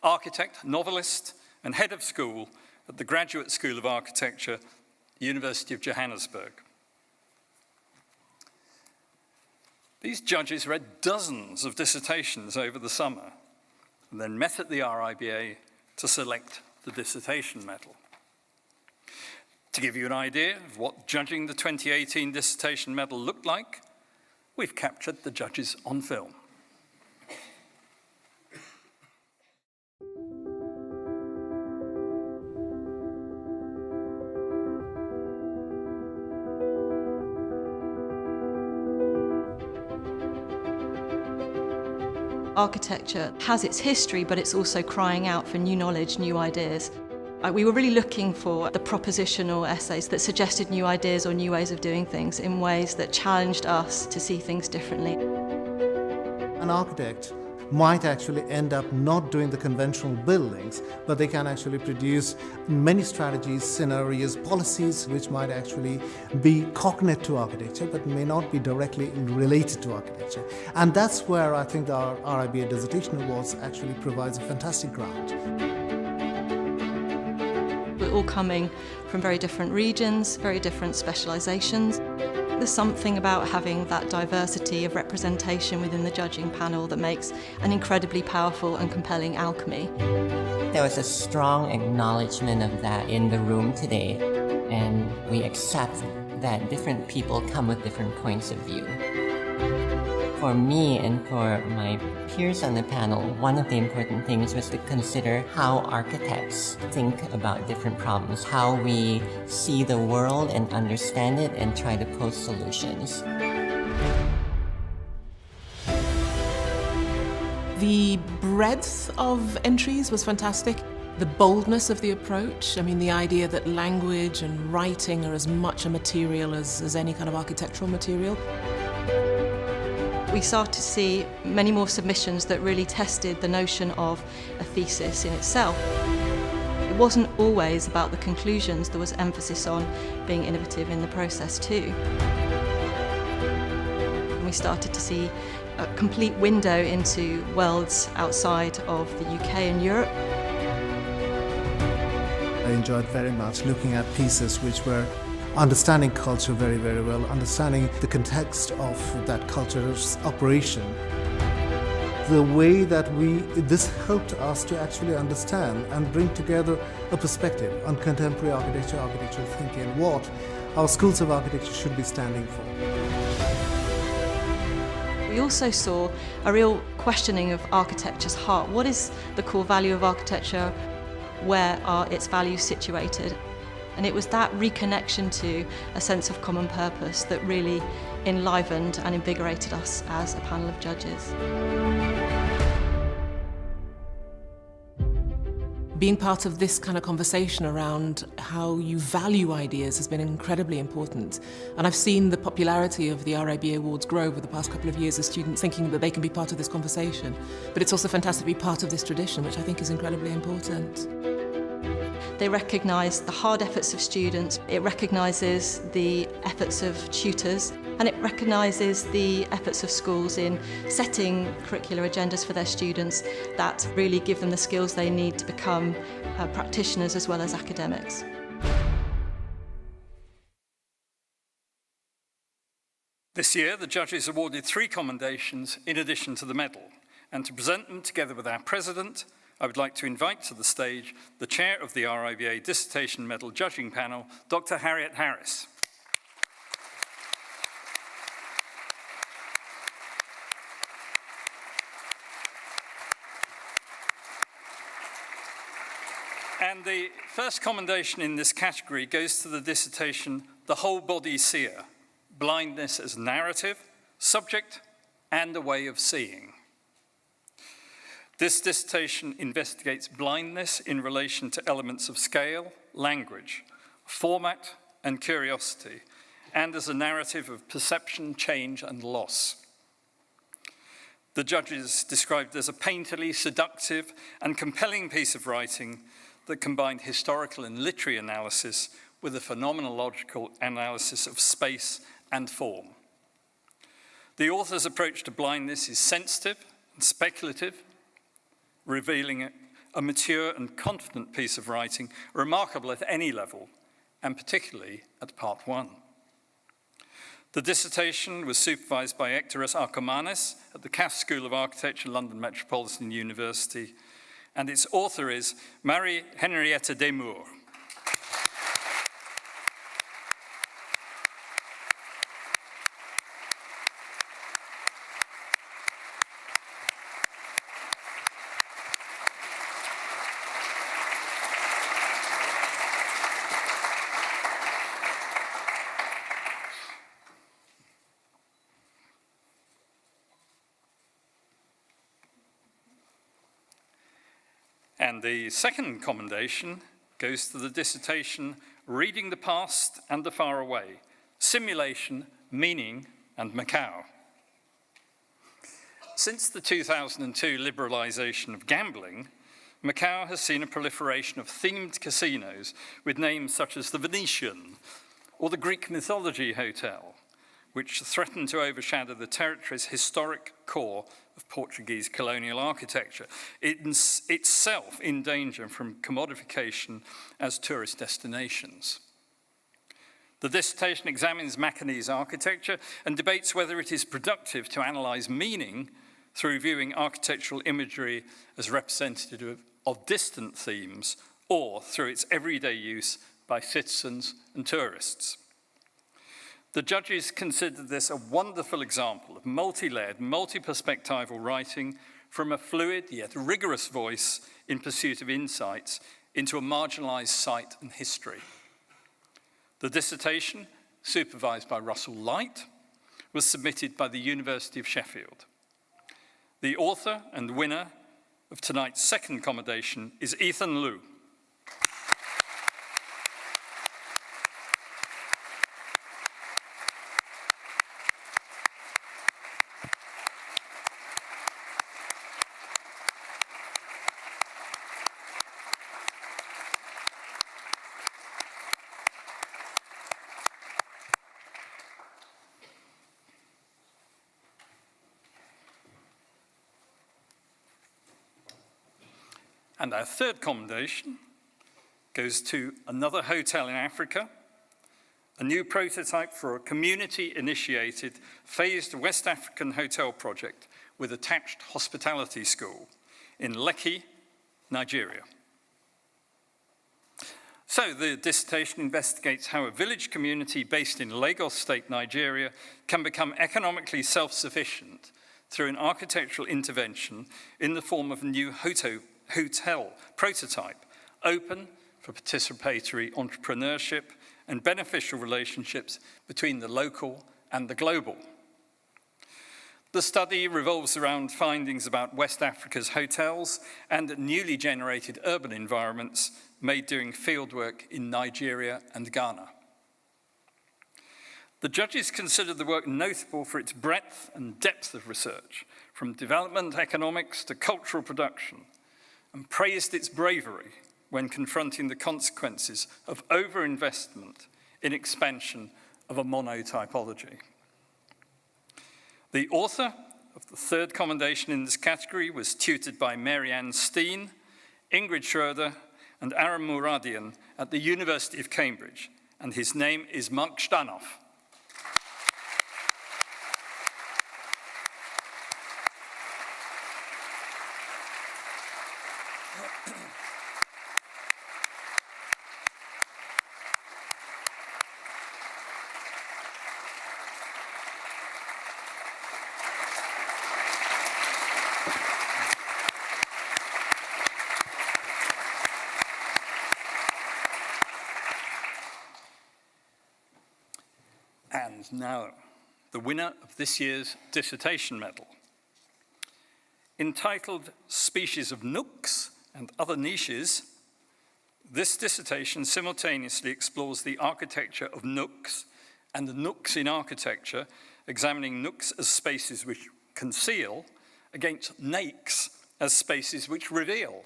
architect, novelist, and Head of School at the Graduate School of Architecture, University of Johannesburg. These judges read dozens of dissertations over the summer and then met at the RIBA to select the dissertation medal. To give you an idea of what judging the 2018 dissertation medal looked like, we've captured the judges on film.
Architecture has its history, but it's also crying out for new knowledge, new ideas. We were really looking for the propositional essays that suggested new ideas or new ways of doing things in ways that challenged us to see things differently.
An architect might actually end up not doing the conventional buildings, but they can actually produce many strategies, scenarios, policies which might actually be cognate to architecture but may not be directly related to architecture. And that's where I think our RIBA Dissertation Awards actually provides a fantastic ground.
We're all coming from very different regions, very different specialisations. There's something about having that diversity of representation within the judging panel that makes an incredibly powerful and compelling alchemy.
There was a strong acknowledgement of that in the room today, and we accept that different people come with different points of view. For me and for my peers on the panel, one of the important things was to consider how architects think about different problems, how we see the world and understand it and try to pose solutions.
The breadth of entries was fantastic. The boldness of the approach, I mean the idea that language and writing are as much a material as any kind of architectural material.
We started to see many more submissions that really tested the notion of a thesis in itself. It wasn't always about the conclusions, there was emphasis on being innovative in the process too. And we started to see a complete window into worlds outside of the UK and Europe.
I enjoyed very much looking at pieces which were understanding culture very, very well, understanding the context of that culture's operation. The way that this helped us to actually understand and bring together a perspective on contemporary architecture, architectural thinking, and what our schools of architecture should be standing for.
We also saw a real questioning of architecture's heart. What is the core value of architecture? Where are its values situated? And it was that reconnection to a sense of common purpose that really enlivened and invigorated us as a panel of judges.
Being part of this kind of conversation around how you value ideas has been incredibly important. And I've seen the popularity of the RIBA Awards grow over the past couple of years as students thinking that they can be part of this conversation. But it's also fantastic to be part of this tradition, which I think is incredibly important.
They recognise the hard efforts of students, it recognises the efforts of tutors, and it recognises the efforts of schools in setting curricular agendas for their students that really give them the skills they need to become practitioners as well as academics.
This year, the judges awarded 3 commendations in addition to the medal, and to present them together with our president, I would like to invite to the stage the chair of the RIBA Dissertation Medal Judging Panel, Dr. Harriet Harris. And the first commendation in this category goes to the dissertation, The Whole Body Seer, Blindness as Narrative, Subject, and a Way of Seeing. This dissertation investigates blindness in relation to elements of scale, language, format, and curiosity, and as a narrative of perception, change, and loss. The judges described it as a painterly, seductive, and compelling piece of writing that combined historical and literary analysis with a phenomenological analysis of space and form. The author's approach to blindness is sensitive and speculative, revealing a mature and confident piece of writing, remarkable at any level, and particularly at part 1. The dissertation was supervised by Ekteris Arkomanis at the CAF School of Architecture, London Metropolitan University, and its author is Marie-Henriette Demour. And the second commendation goes to the dissertation, Reading the Past and the Far Away, Simulation, Meaning, and Macau. since the 2002 liberalisation of gambling, Macau has seen a proliferation of themed casinos with names such as the Venetian or the Greek Mythology Hotel, which threaten to overshadow the territory's historic core of Portuguese colonial architecture, itself in danger from commodification as tourist destinations. The dissertation examines Macanese architecture and debates whether it is productive to analyse meaning through viewing architectural imagery as representative of distant themes or through its everyday use by citizens and tourists. The judges considered this a wonderful example of multi-layered, multi-perspectival writing from a fluid yet rigorous voice in pursuit of insights into a marginalised site and history. The dissertation, supervised by Russell Light, was submitted by the University of Sheffield. The author and winner of tonight's second commendation is Ethan Liu. And our third commendation goes to another hotel in Africa, a new prototype for a community-initiated, phased West African hotel project with attached hospitality school in Lekki, Nigeria. So the dissertation investigates how a village community based in Lagos State, Nigeria, can become economically self-sufficient through an architectural intervention in the form of a new hotel prototype, open for participatory entrepreneurship and beneficial relationships between the local and the global. The study revolves around findings about West Africa's hotels and newly generated urban environments made during fieldwork in Nigeria and Ghana. The judges considered the work notable for its breadth and depth of research, from development economics to cultural production, and praised its bravery when confronting the consequences of overinvestment in expansion of a monotypology. The author of the third commendation in this category was tutored by Marianne Steen, Ingrid Schroeder, and Aram Mouradian at the University of Cambridge, and his name is Mark Stanoff. And now, the winner of this year's dissertation medal. Entitled Species of Nooks and Other Niches, this dissertation simultaneously explores the architecture of nooks and the nooks in architecture, examining nooks as spaces which conceal against nakes as spaces which reveal.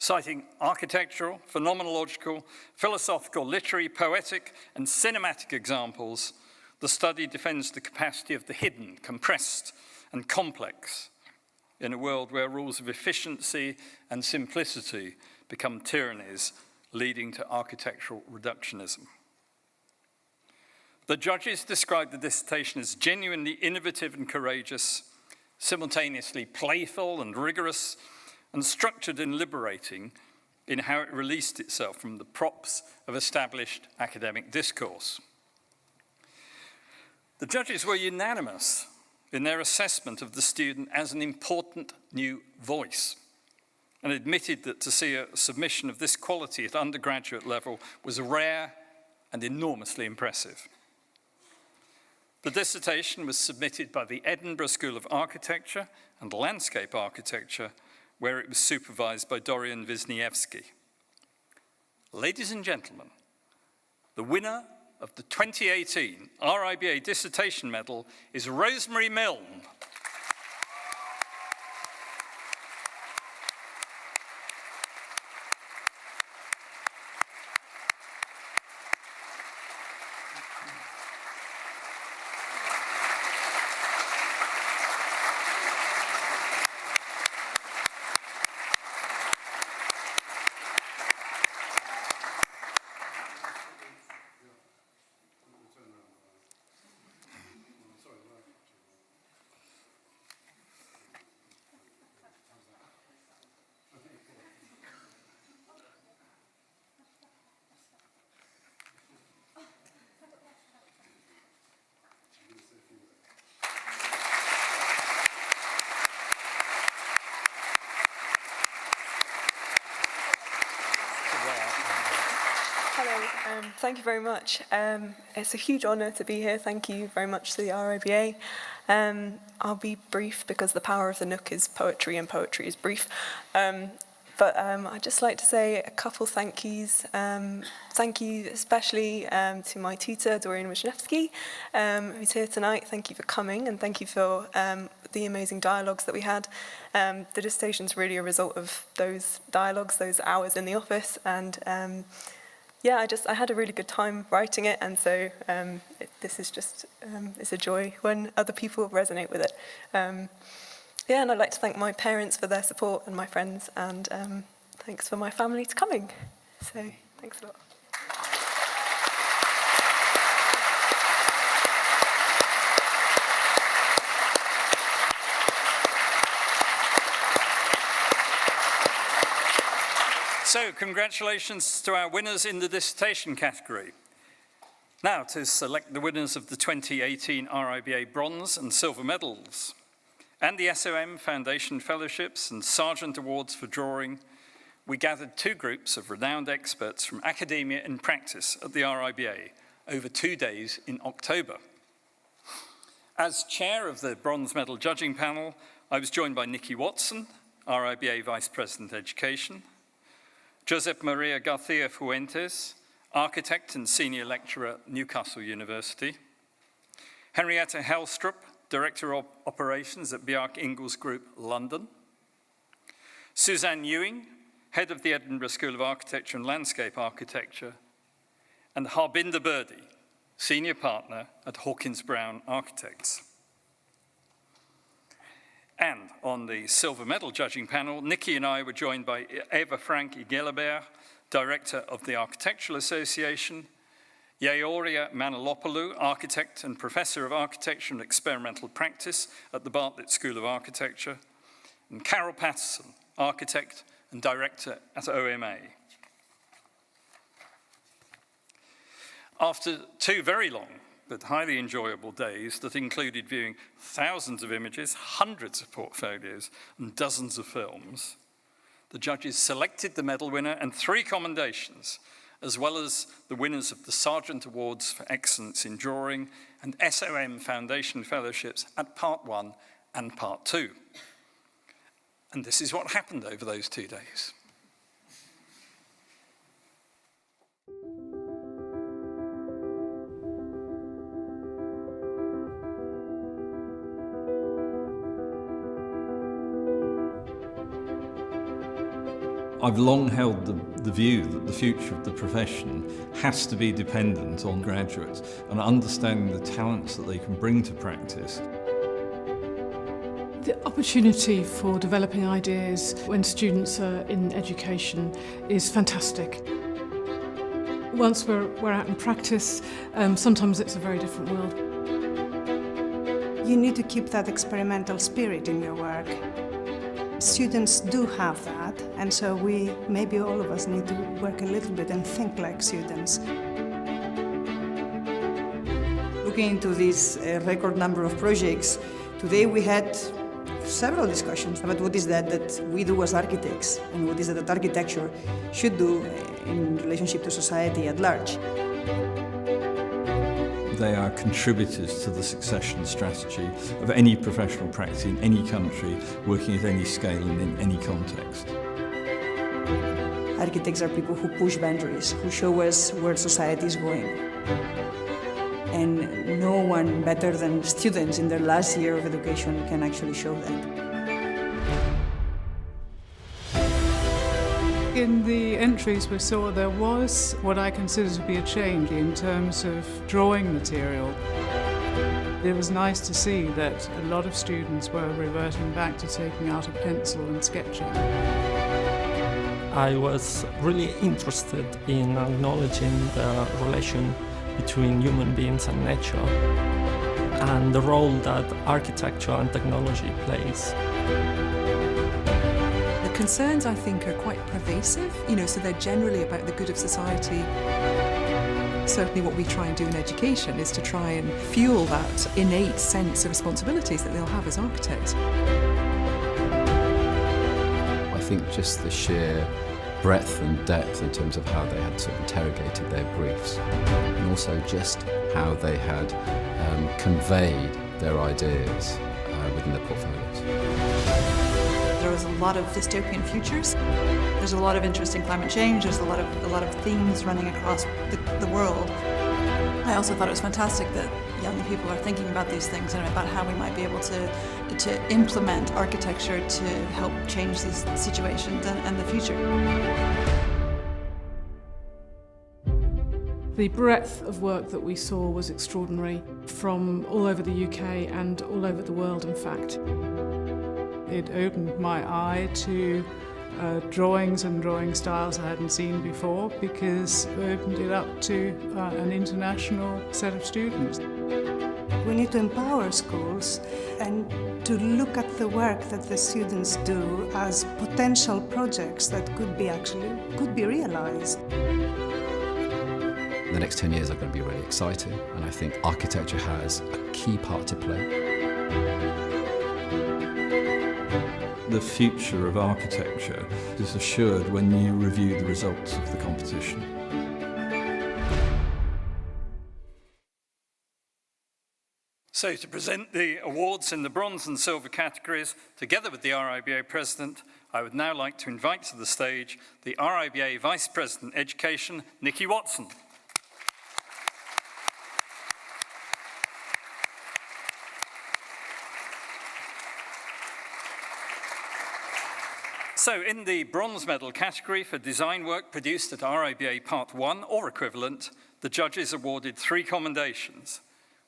Citing architectural, phenomenological, philosophical, literary, poetic, and cinematic examples, the study defends the capacity of the hidden, compressed, and complex in a world where rules of efficiency and simplicity become tyrannies, leading to architectural reductionism. The judges described the dissertation as genuinely innovative and courageous, simultaneously playful and rigorous, and structured and liberating in how it released itself from the props of established academic discourse. The judges were unanimous in their assessment of the student as an important new voice, and admitted that to see a submission of this quality at undergraduate level was rare and enormously impressive. The dissertation was submitted by the Edinburgh School of Architecture and Landscape Architecture, where it was supervised by Dorian Wisniewski. Ladies and gentlemen, the winner of the 2018 RIBA Dissertation Medal is Rosemary Milne.
Hello, thank you very much. It's a huge honour to be here. Thank you very much to the RIBA. I'll be brief because the power of the Nook is poetry and poetry is brief. But I'd just like to say a couple thank yous. Thank you especially to my tutor, Dorian Wisniewski, who's here tonight. Thank you for coming and thank you for the amazing dialogues that we had. The dissertation is really a result of those dialogues, those hours in the office, and yeah, I had a really good time writing it, and so this is just it's a joy when other people resonate with it. Yeah, and I'd like to thank my parents for their support and my friends, and thanks for my family to coming. So thanks a lot.
So, congratulations to our winners in the dissertation category. Now, to select the winners of the 2018 RIBA Bronze and Silver Medals, and the SOM Foundation Fellowships and Sargent Awards for Drawing, we gathered two groups of renowned experts from academia and practice at the RIBA over 2 days in October. As chair of the Bronze Medal judging panel, I was joined by Nikki Watson, RIBA Vice President Education, Josep Maria García Fuentes, architect and senior lecturer at Newcastle University, Henrietta Helstrup, Director of Operations at Bjarke Ingels Group, London, Suzanne Ewing, Head of the Edinburgh School of Architecture and Landscape Architecture, and Harbinder Birdy, Senior Partner at Hawkins Brown Architects. And on the silver medal judging panel, Nikki and I were joined by Eva Frank Igelabert, Director of the Architectural Association, Yeoria Manolopoulou, Architect and Professor of Architecture and Experimental Practice at the Bartlett School of Architecture, and Carol Patterson, Architect and Director at OMA. After 2 very long but highly enjoyable days that included viewing thousands of images, hundreds of portfolios, and dozens of films, the judges selected the medal winner and 3 commendations, as well as the winners of the Sargent Awards for Excellence in Drawing and SOM Foundation Fellowships at Part 1 and Part 2. And this is what happened over those 2 days. I've long held the view that the future of the profession has to be dependent on graduates and understanding the talents that they can bring to practice.
The opportunity for developing ideas when students are in education is fantastic. Once we're out in practice, sometimes it's a very different world.
You need to keep that experimental spirit in your work. Students do have that, and so maybe all of us need to work a little bit and think like students.
Looking into this record number of projects, today we had several discussions about what is that we do as architects and what is it that architecture should do in relationship to society at large.
They are contributors to the succession strategy of any professional practice in any country, working at any scale and in any context.
Architects are people who push boundaries, who show us where society is going. And no one better than students in their last year of education can actually show that.
In the entries we saw, there was what I consider to be a change in terms of drawing material. It was nice to see that a lot of students were reverting back to taking out a pencil and sketching.
I was really interested in acknowledging the relation between human beings and nature and the role that architecture and technology plays.
The concerns, I think, are quite pervasive, so they're generally about the good of society. Certainly what we try and do in education is to try and fuel that innate sense of responsibilities that they'll have as architects.
I think just the sheer breadth and depth in terms of how they had sort of interrogated their briefs, and also just how they had conveyed their ideas within their portfolios.
There was a lot of dystopian futures. There's a lot of interest in climate change. There's a lot of themes running across the world. I also thought it was fantastic that young people are thinking about these things and about how we might be able to implement architecture to help change these situations and the future.
The breadth of work that we saw was extraordinary, from all over the UK and all over the world, in fact. It opened my eye to drawings and drawing styles I hadn't seen before, because it opened it up to an international set of students.
We need to empower schools and to look at the work that the students do as potential projects that could be realized.
The next 10 years are going to be really exciting, and I think architecture has a key part to play.
The future of architecture is assured when you review the results of the competition.
So to present the awards in the bronze and silver categories, together with the RIBA President, I would now like to invite to the stage the RIBA Vice President Education, Nikki Watson. So in the bronze medal category for design work produced at RIBA Part 1 or equivalent, the judges awarded 3 commendations.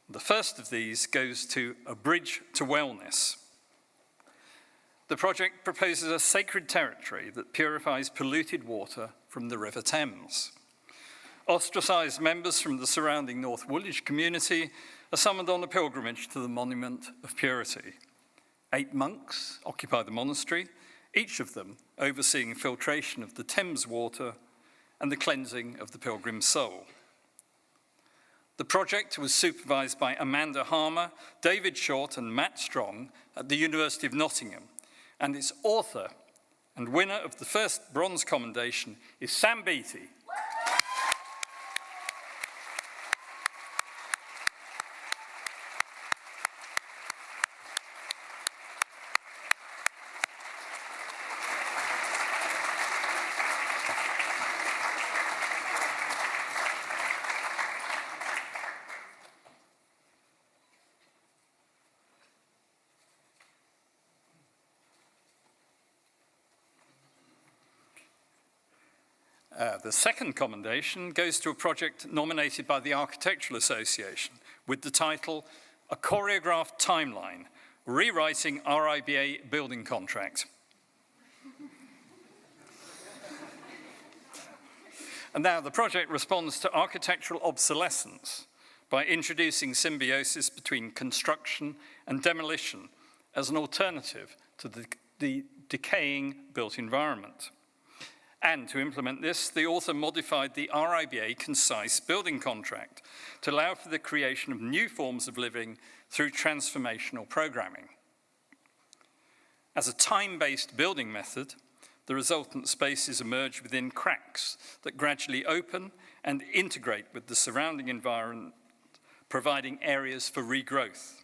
The first of these goes to A Bridge to Wellness. The project proposes a sacred territory that purifies polluted water from the River Thames. Ostracised members from the surrounding North Woolwich community are summoned on a pilgrimage to the Monument of Purity. 8 monks occupy the monastery, each of them overseeing filtration of the Thames water and the cleansing of the pilgrim's soul. The project was supervised by Amanda Harmer, David Short and Matt Strong at the University of Nottingham, and its author and winner of the first bronze commendation is Sam Beattie. The second commendation goes to a project nominated by the Architectural Association with the title, A Choreographed Timeline, Rewriting RIBA Building Contract. And now the project responds to architectural obsolescence by introducing symbiosis between construction and demolition as an alternative to the decaying built environment. And to implement this, the author modified the RIBA concise building contract to allow for the creation of new forms of living through transformational programming. As a time-based building method, the resultant spaces emerge within cracks that gradually open and integrate with the surrounding environment, providing areas for regrowth.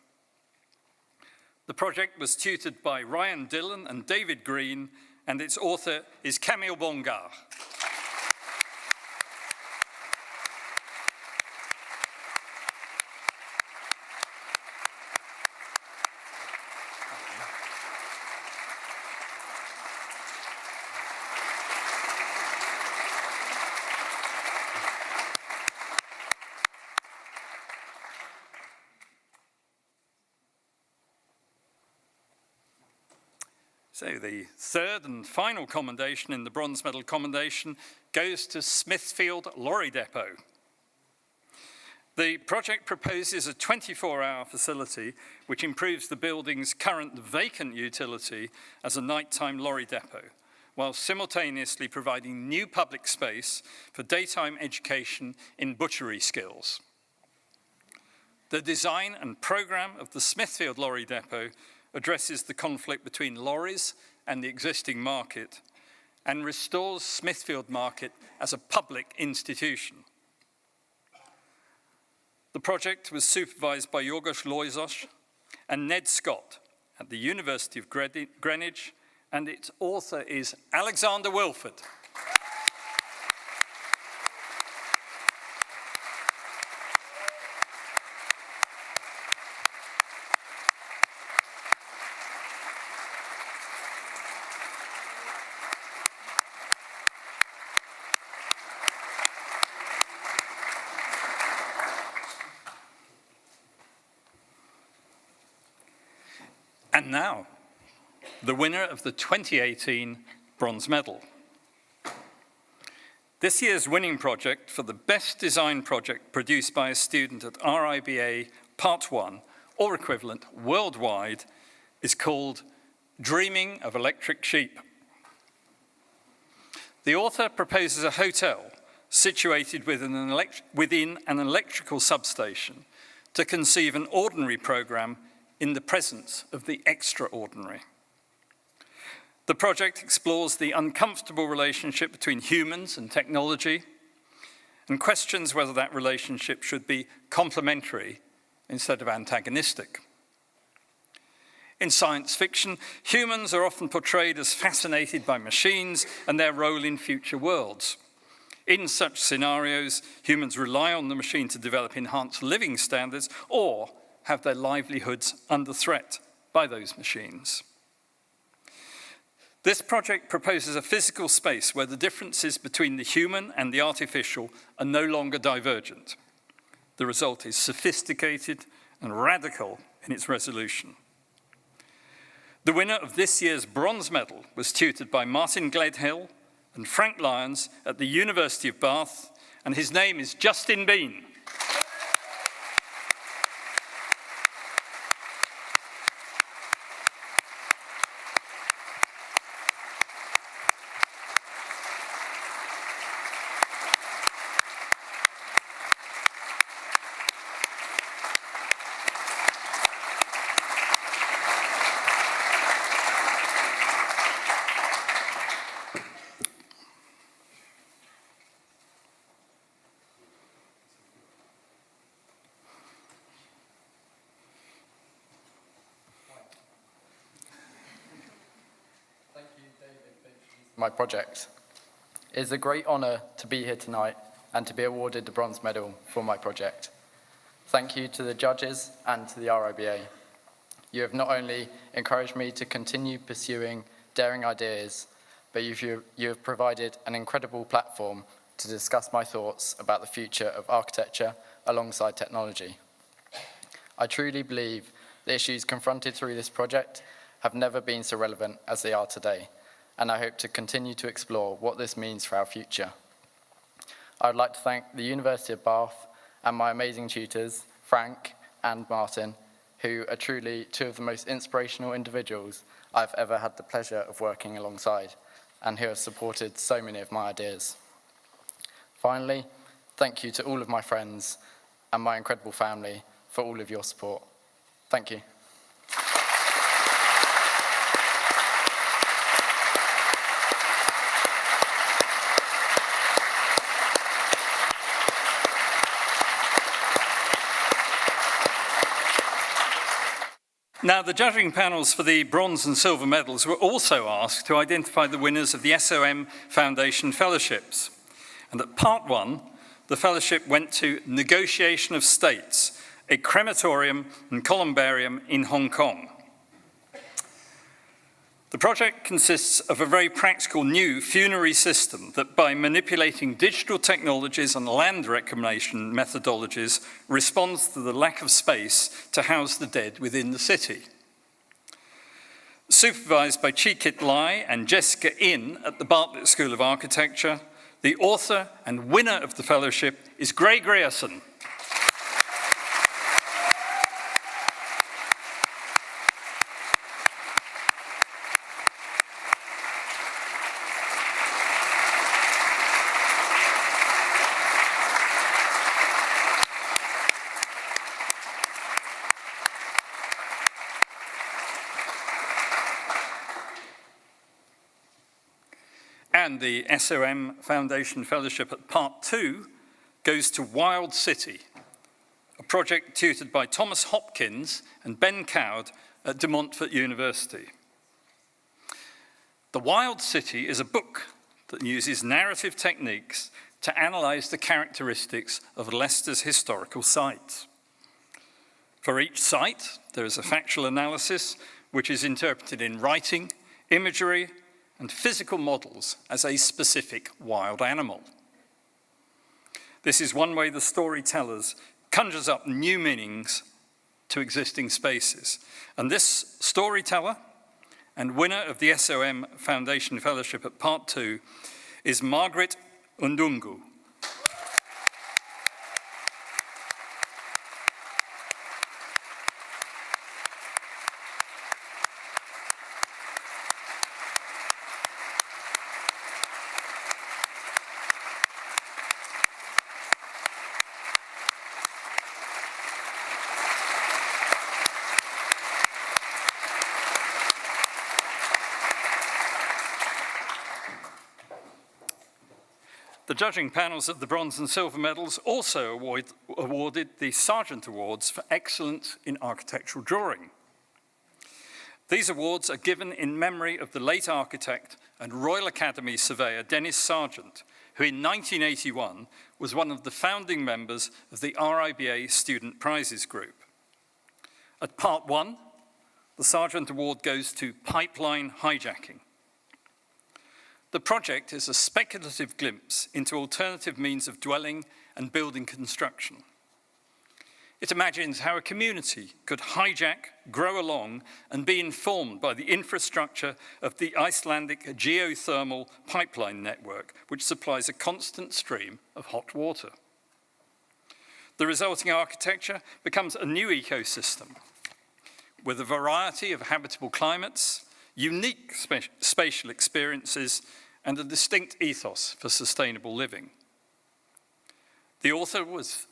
The project was tutored by Ryan Dillon and David Green, and its author is Camille Bongar. So the third and final commendation in the bronze medal commendation goes to Smithfield Lorry Depot. The project proposes a 24-hour facility which improves the building's current vacant utility as a nighttime lorry depot, while simultaneously providing new public space for daytime education in butchery skills. The design and program of the Smithfield Lorry Depot addresses the conflict between lorries and the existing market, and restores Smithfield Market as a public institution. The project was supervised by Yorgos Loizos and Ned Scott at the University of Greenwich, and its author is Alexander Wilford. And now, the winner of the 2018 bronze medal. This year's winning project for the best design project produced by a student at RIBA Part 1, or equivalent worldwide, is called Dreaming of Electric Sheep. The author proposes a hotel situated within an electrical substation to conceive an ordinary program in the presence of the extraordinary. The project explores the uncomfortable relationship between humans and technology and questions whether that relationship should be complementary instead of antagonistic. In science fiction, humans are often portrayed as fascinated by machines and their role in future worlds. In such scenarios, humans rely on the machine to develop enhanced living standards or have their livelihoods under threat by those machines. This project proposes a physical space where the differences between the human and the artificial are no longer divergent. The result is sophisticated and radical in its resolution. The winner of this year's bronze medal was tutored by Martin Gledhill and Frank Lyons at the University of Bath, and his name is Justin Bean.
My project. It is a great honour to be here tonight and to be awarded the bronze medal for my project. Thank you to the judges and to the RIBA. You have not only encouraged me to continue pursuing daring ideas, but you have provided an incredible platform to discuss my thoughts about the future of architecture alongside technology. I truly believe the issues confronted through this project have never been so relevant as they are today, and I hope to continue to explore what this means for our future. I would like to thank the University of Bath and my amazing tutors, Frank and Martin, who are truly two of the most inspirational individuals I've ever had the pleasure of working alongside, and who have supported so many of my ideas. Finally, thank you to all of my friends and my incredible family for all of your support. Thank you.
Now, the judging panels for the bronze and silver medals were also asked to identify the winners of the SOM Foundation Fellowships. And at part 1, the fellowship went to Negotiation of States, a crematorium and columbarium in Hong Kong. The project consists of a very practical new funerary system that, by manipulating digital technologies and land reclamation methodologies, responds to the lack of space to house the dead within the city. Supervised by Chi Kit Lai and Jessica In at the Bartlett School of Architecture, the author and winner of the fellowship is Gray Grierson. And the SOM Foundation Fellowship at Part 2 goes to Wild City, a project tutored by Thomas Hopkins and Ben Cowd at De Montfort University. The Wild City is a book that uses narrative techniques to analyse the characteristics of Leicester's historical sites. For each site, there is a factual analysis which is interpreted in writing, imagery, and physical models as a specific wild animal. This is one way the storytellers conjures up new meanings to existing spaces. And this storyteller and winner of the SOM Foundation Fellowship at Part 2 is Margaret Undungu. The judging panels at the bronze and silver medals also awarded the Sargent Awards for excellence in architectural drawing. These awards are given in memory of the late architect and Royal Academy surveyor Dennis Sargent, who in 1981 was one of the founding members of the RIBA Student Prizes Group. At Part 1, the Sargent Award goes to Pipeline Hijacking. The project is a speculative glimpse into alternative means of dwelling and building construction. It imagines how a community could hijack, grow along, and be informed by the infrastructure of the Icelandic geothermal pipeline network, which supplies a constant stream of hot water. The resulting architecture becomes a new ecosystem with a variety of habitable climates, unique spatial experiences, and a distinct ethos for sustainable living. The author was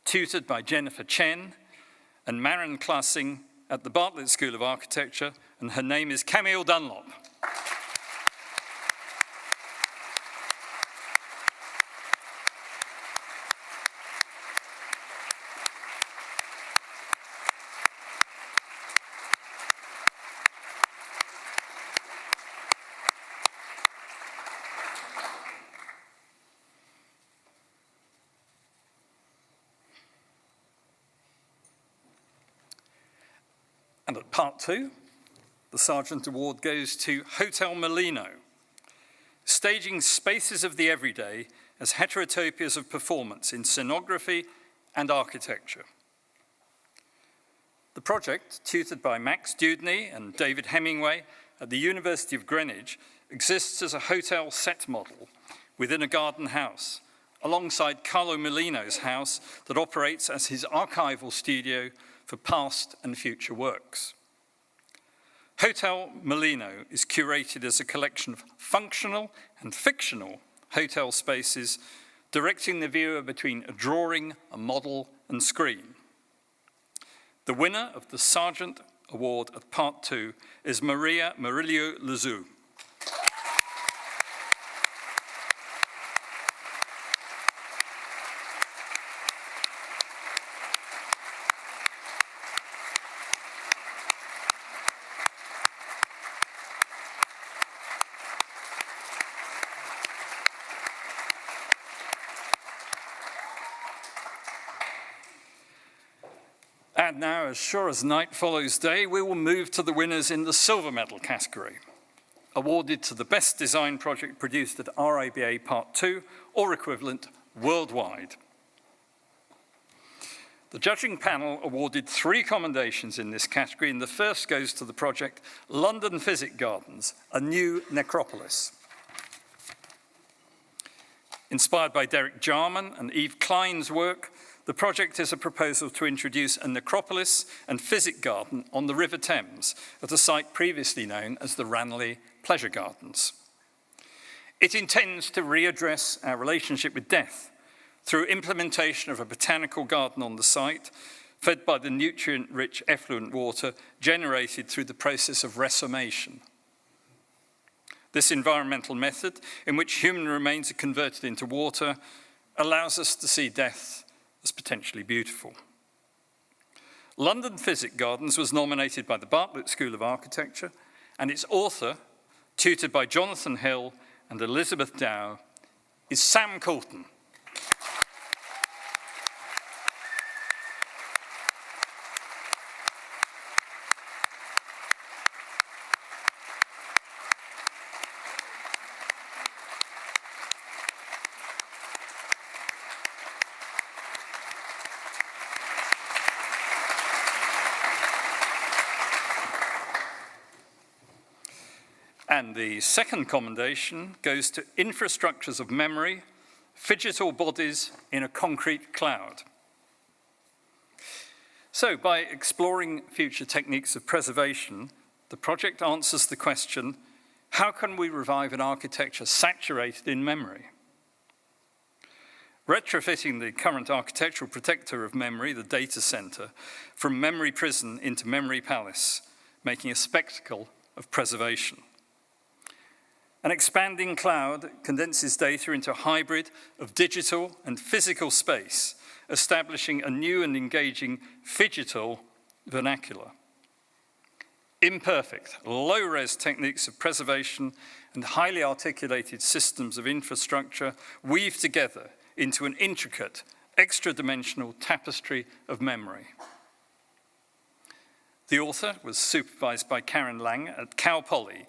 tutored by Jennifer Chen and Maren Klassing at the Bartlett School of Architecture, and her name is Camille Dunlop. And at Part 2, the Sargent Award goes to Hotel Molino, staging spaces of the everyday as heterotopias of performance in scenography and architecture. The project, tutored by Max Dudney and David Hemingway at the University of Greenwich, exists as a hotel set model within a garden house, alongside Carlo Molino's house that operates as his archival studio for past and future works. Hotel Molino is curated as a collection of functional and fictional hotel spaces, directing the viewer between a drawing, a model, and screen. The winner of the Sargent Award at Part 2 is Maria Murillo Lazu. And now, as sure as night follows day, we will move to the winners in the silver medal category, awarded to the best design project produced at RIBA Part 2 or equivalent worldwide. The judging panel awarded 3 commendations in this category, and the first goes to the project London Physic Gardens, a new necropolis. Inspired by Derek Jarman and Eve Klein's work, the project is a proposal to introduce a necropolis and physic garden on the River Thames at a site previously known as the Ranelagh Pleasure Gardens. It intends to readdress our relationship with death through implementation of a botanical garden on the site, fed by the nutrient-rich effluent water generated through the process of resomation. This environmental method, in which human remains are converted into water, allows us to see death as potentially beautiful. London Physic Gardens was nominated by the Bartlett School of Architecture, and its author, tutored by Jonathan Hill and Elizabeth Dow, is Sam Coulton. And the second commendation goes to infrastructures of memory, phygital bodies in a concrete cloud. So by exploring future techniques of preservation, the project answers the question, how can we revive an architecture saturated in memory? Retrofitting the current architectural protector of memory, the data center, from memory prison into memory palace, making a spectacle of preservation. An expanding cloud condenses data into a hybrid of digital and physical space, establishing a new and engaging phygital vernacular. Imperfect, low-res techniques of preservation and highly articulated systems of infrastructure weave together into an intricate, extra-dimensional tapestry of memory. The author was supervised by Karen Lang at Cal Poly,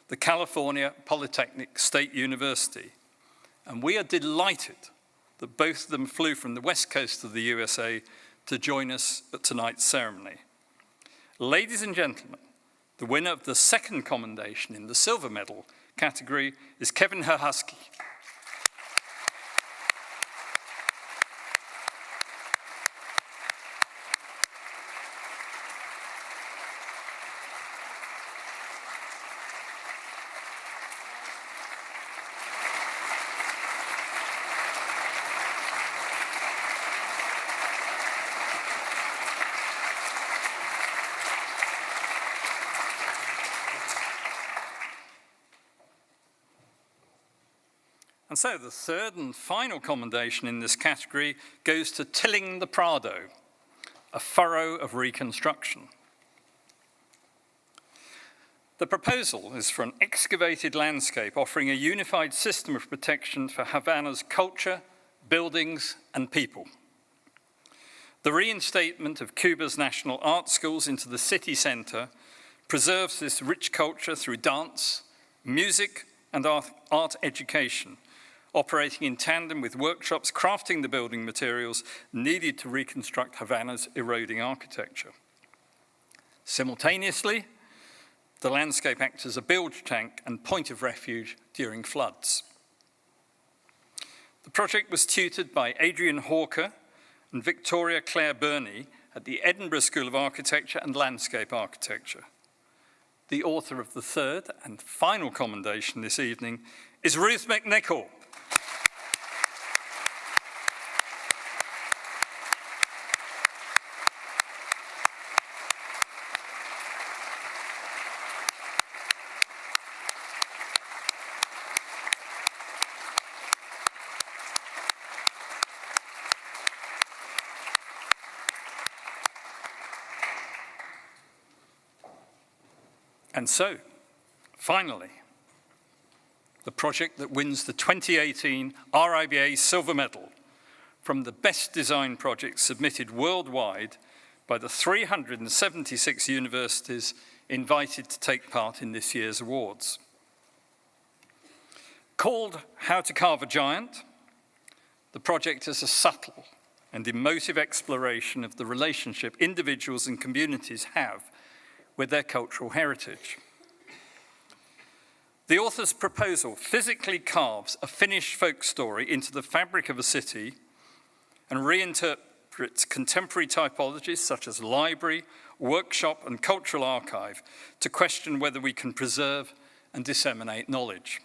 the California Polytechnic State University, and we are delighted that both of them flew from the west coast of the USA to join us at tonight's ceremony. Ladies and gentlemen, the winner of the second commendation in the silver medal category is Kevin Herhusky. And so the third and final commendation in this category goes to Tilling the Prado, a furrow of reconstruction. The proposal is for an excavated landscape offering a unified system of protection for Havana's culture, buildings, and people. The reinstatement of Cuba's national art schools into the city center preserves this rich culture through dance, music, and art education, operating in tandem with workshops crafting the building materials needed to reconstruct Havana's eroding architecture. Simultaneously, the landscape acts as a bilge tank and point of refuge during floods. The project was tutored by Adrian Hawker and Victoria Clare Burney at the Edinburgh School of Architecture and Landscape Architecture. The author of the third and final commendation this evening is Ruth McNichol. And so, finally, the project that wins the 2018 RIBA Silver Medal from the best design projects submitted worldwide by the 376 universities invited to take part in this year's awards. Called How to Carve a Giant, the project is a subtle and emotive exploration of the relationship individuals and communities have with their cultural heritage. The author's proposal physically carves a Finnish folk story into the fabric of a city and reinterprets contemporary typologies such as library, workshop, and cultural archive to question whether we can preserve and disseminate knowledge.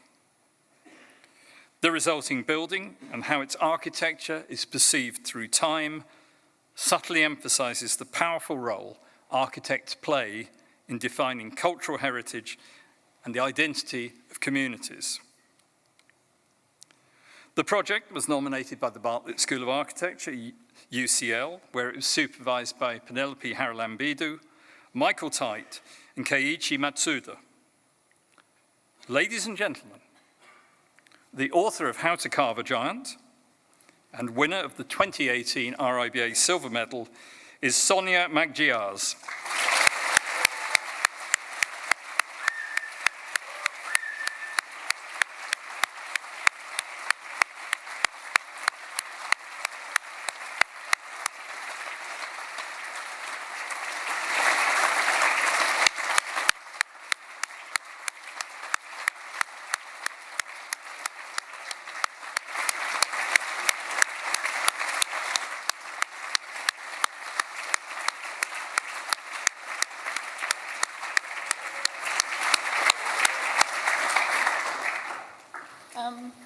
The resulting building and how its architecture is perceived through time subtly emphasizes the powerful role architects play in defining cultural heritage and the identity of communities. The project was nominated by the Bartlett School of Architecture, UCL, where it was supervised by Penelope Haralambidu, Michael Tite, and Keiichi Matsuda. Ladies and gentlemen, the author of How to Carve a Giant and winner of the 2018 RIBA Silver Medal is Sonia Maggiars.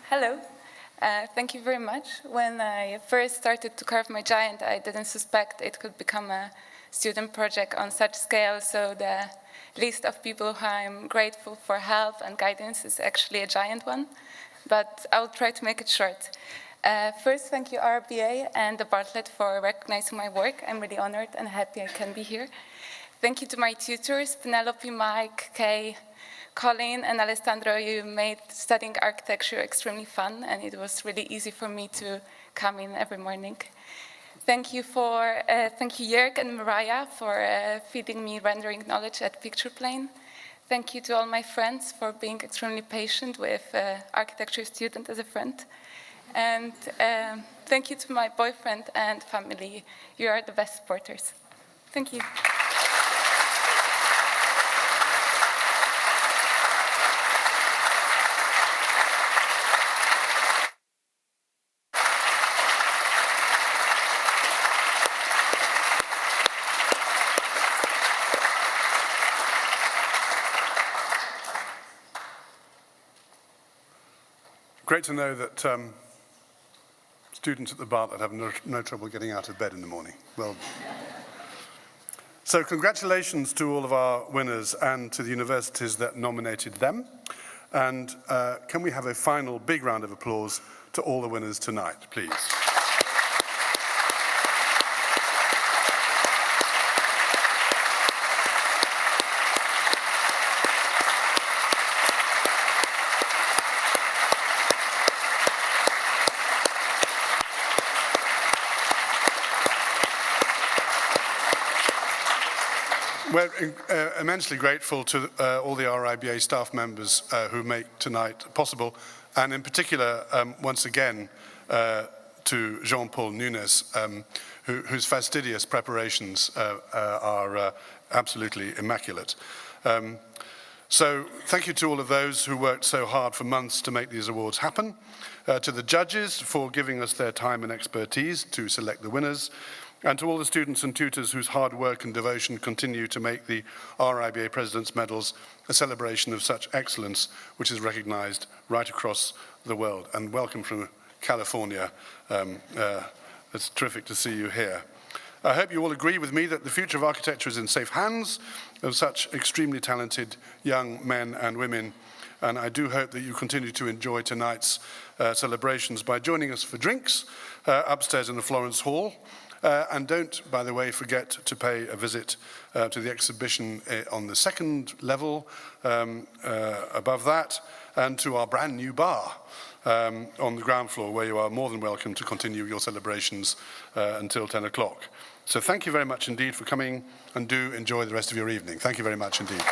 Hello, thank you very much. When I first started to carve my giant, I didn't suspect it could become a student project on such scale, so the list of people who I'm grateful for help and guidance is actually a giant one, but I'll try to make it short. First, thank you RBA and the Bartlett for recognizing my work. I'm really honored and happy I can be here. Thank you to my tutors, Penelope, Mike, Kay, Colin and Alessandro. You made studying architecture extremely fun, and it was really easy for me to come in every morning. Thank you Jörg and Mariah for feeding me rendering knowledge at picture plane. Thank you to all my friends for being extremely patient with architecture student as a friend. And thank you to my boyfriend and family. You are the best supporters. Thank you.
Great to know that students at the Bartlett have no trouble getting out of bed in the morning. Well, so congratulations to all of our winners and to the universities that nominated them. And can we have a final big round of applause to all the winners tonight, please? We're immensely grateful to all the RIBA staff members who make tonight possible, and in particular, once again, to Jean-Paul Nunes, whose fastidious preparations are absolutely immaculate. So thank you to all of those who worked so hard for months to make these awards happen, to the judges for giving us their time and expertise to select the winners, and to all the students and tutors whose hard work and devotion continue to make the RIBA President's Medals a celebration of such excellence, which is recognized right across the world. And welcome from California. It's terrific to see you here. I hope you all agree with me that the future of architecture is in safe hands of such extremely talented young men and women. And I do hope that you continue to enjoy tonight's celebrations by joining us for drinks upstairs in the Florence Hall. And don't, by the way, forget to pay a visit to the exhibition on the second level above that, and to our brand new bar on the ground floor, where you are more than welcome to continue your celebrations until 10 o'clock. So thank you very much indeed for coming, and do enjoy the rest of your evening. Thank you very much indeed.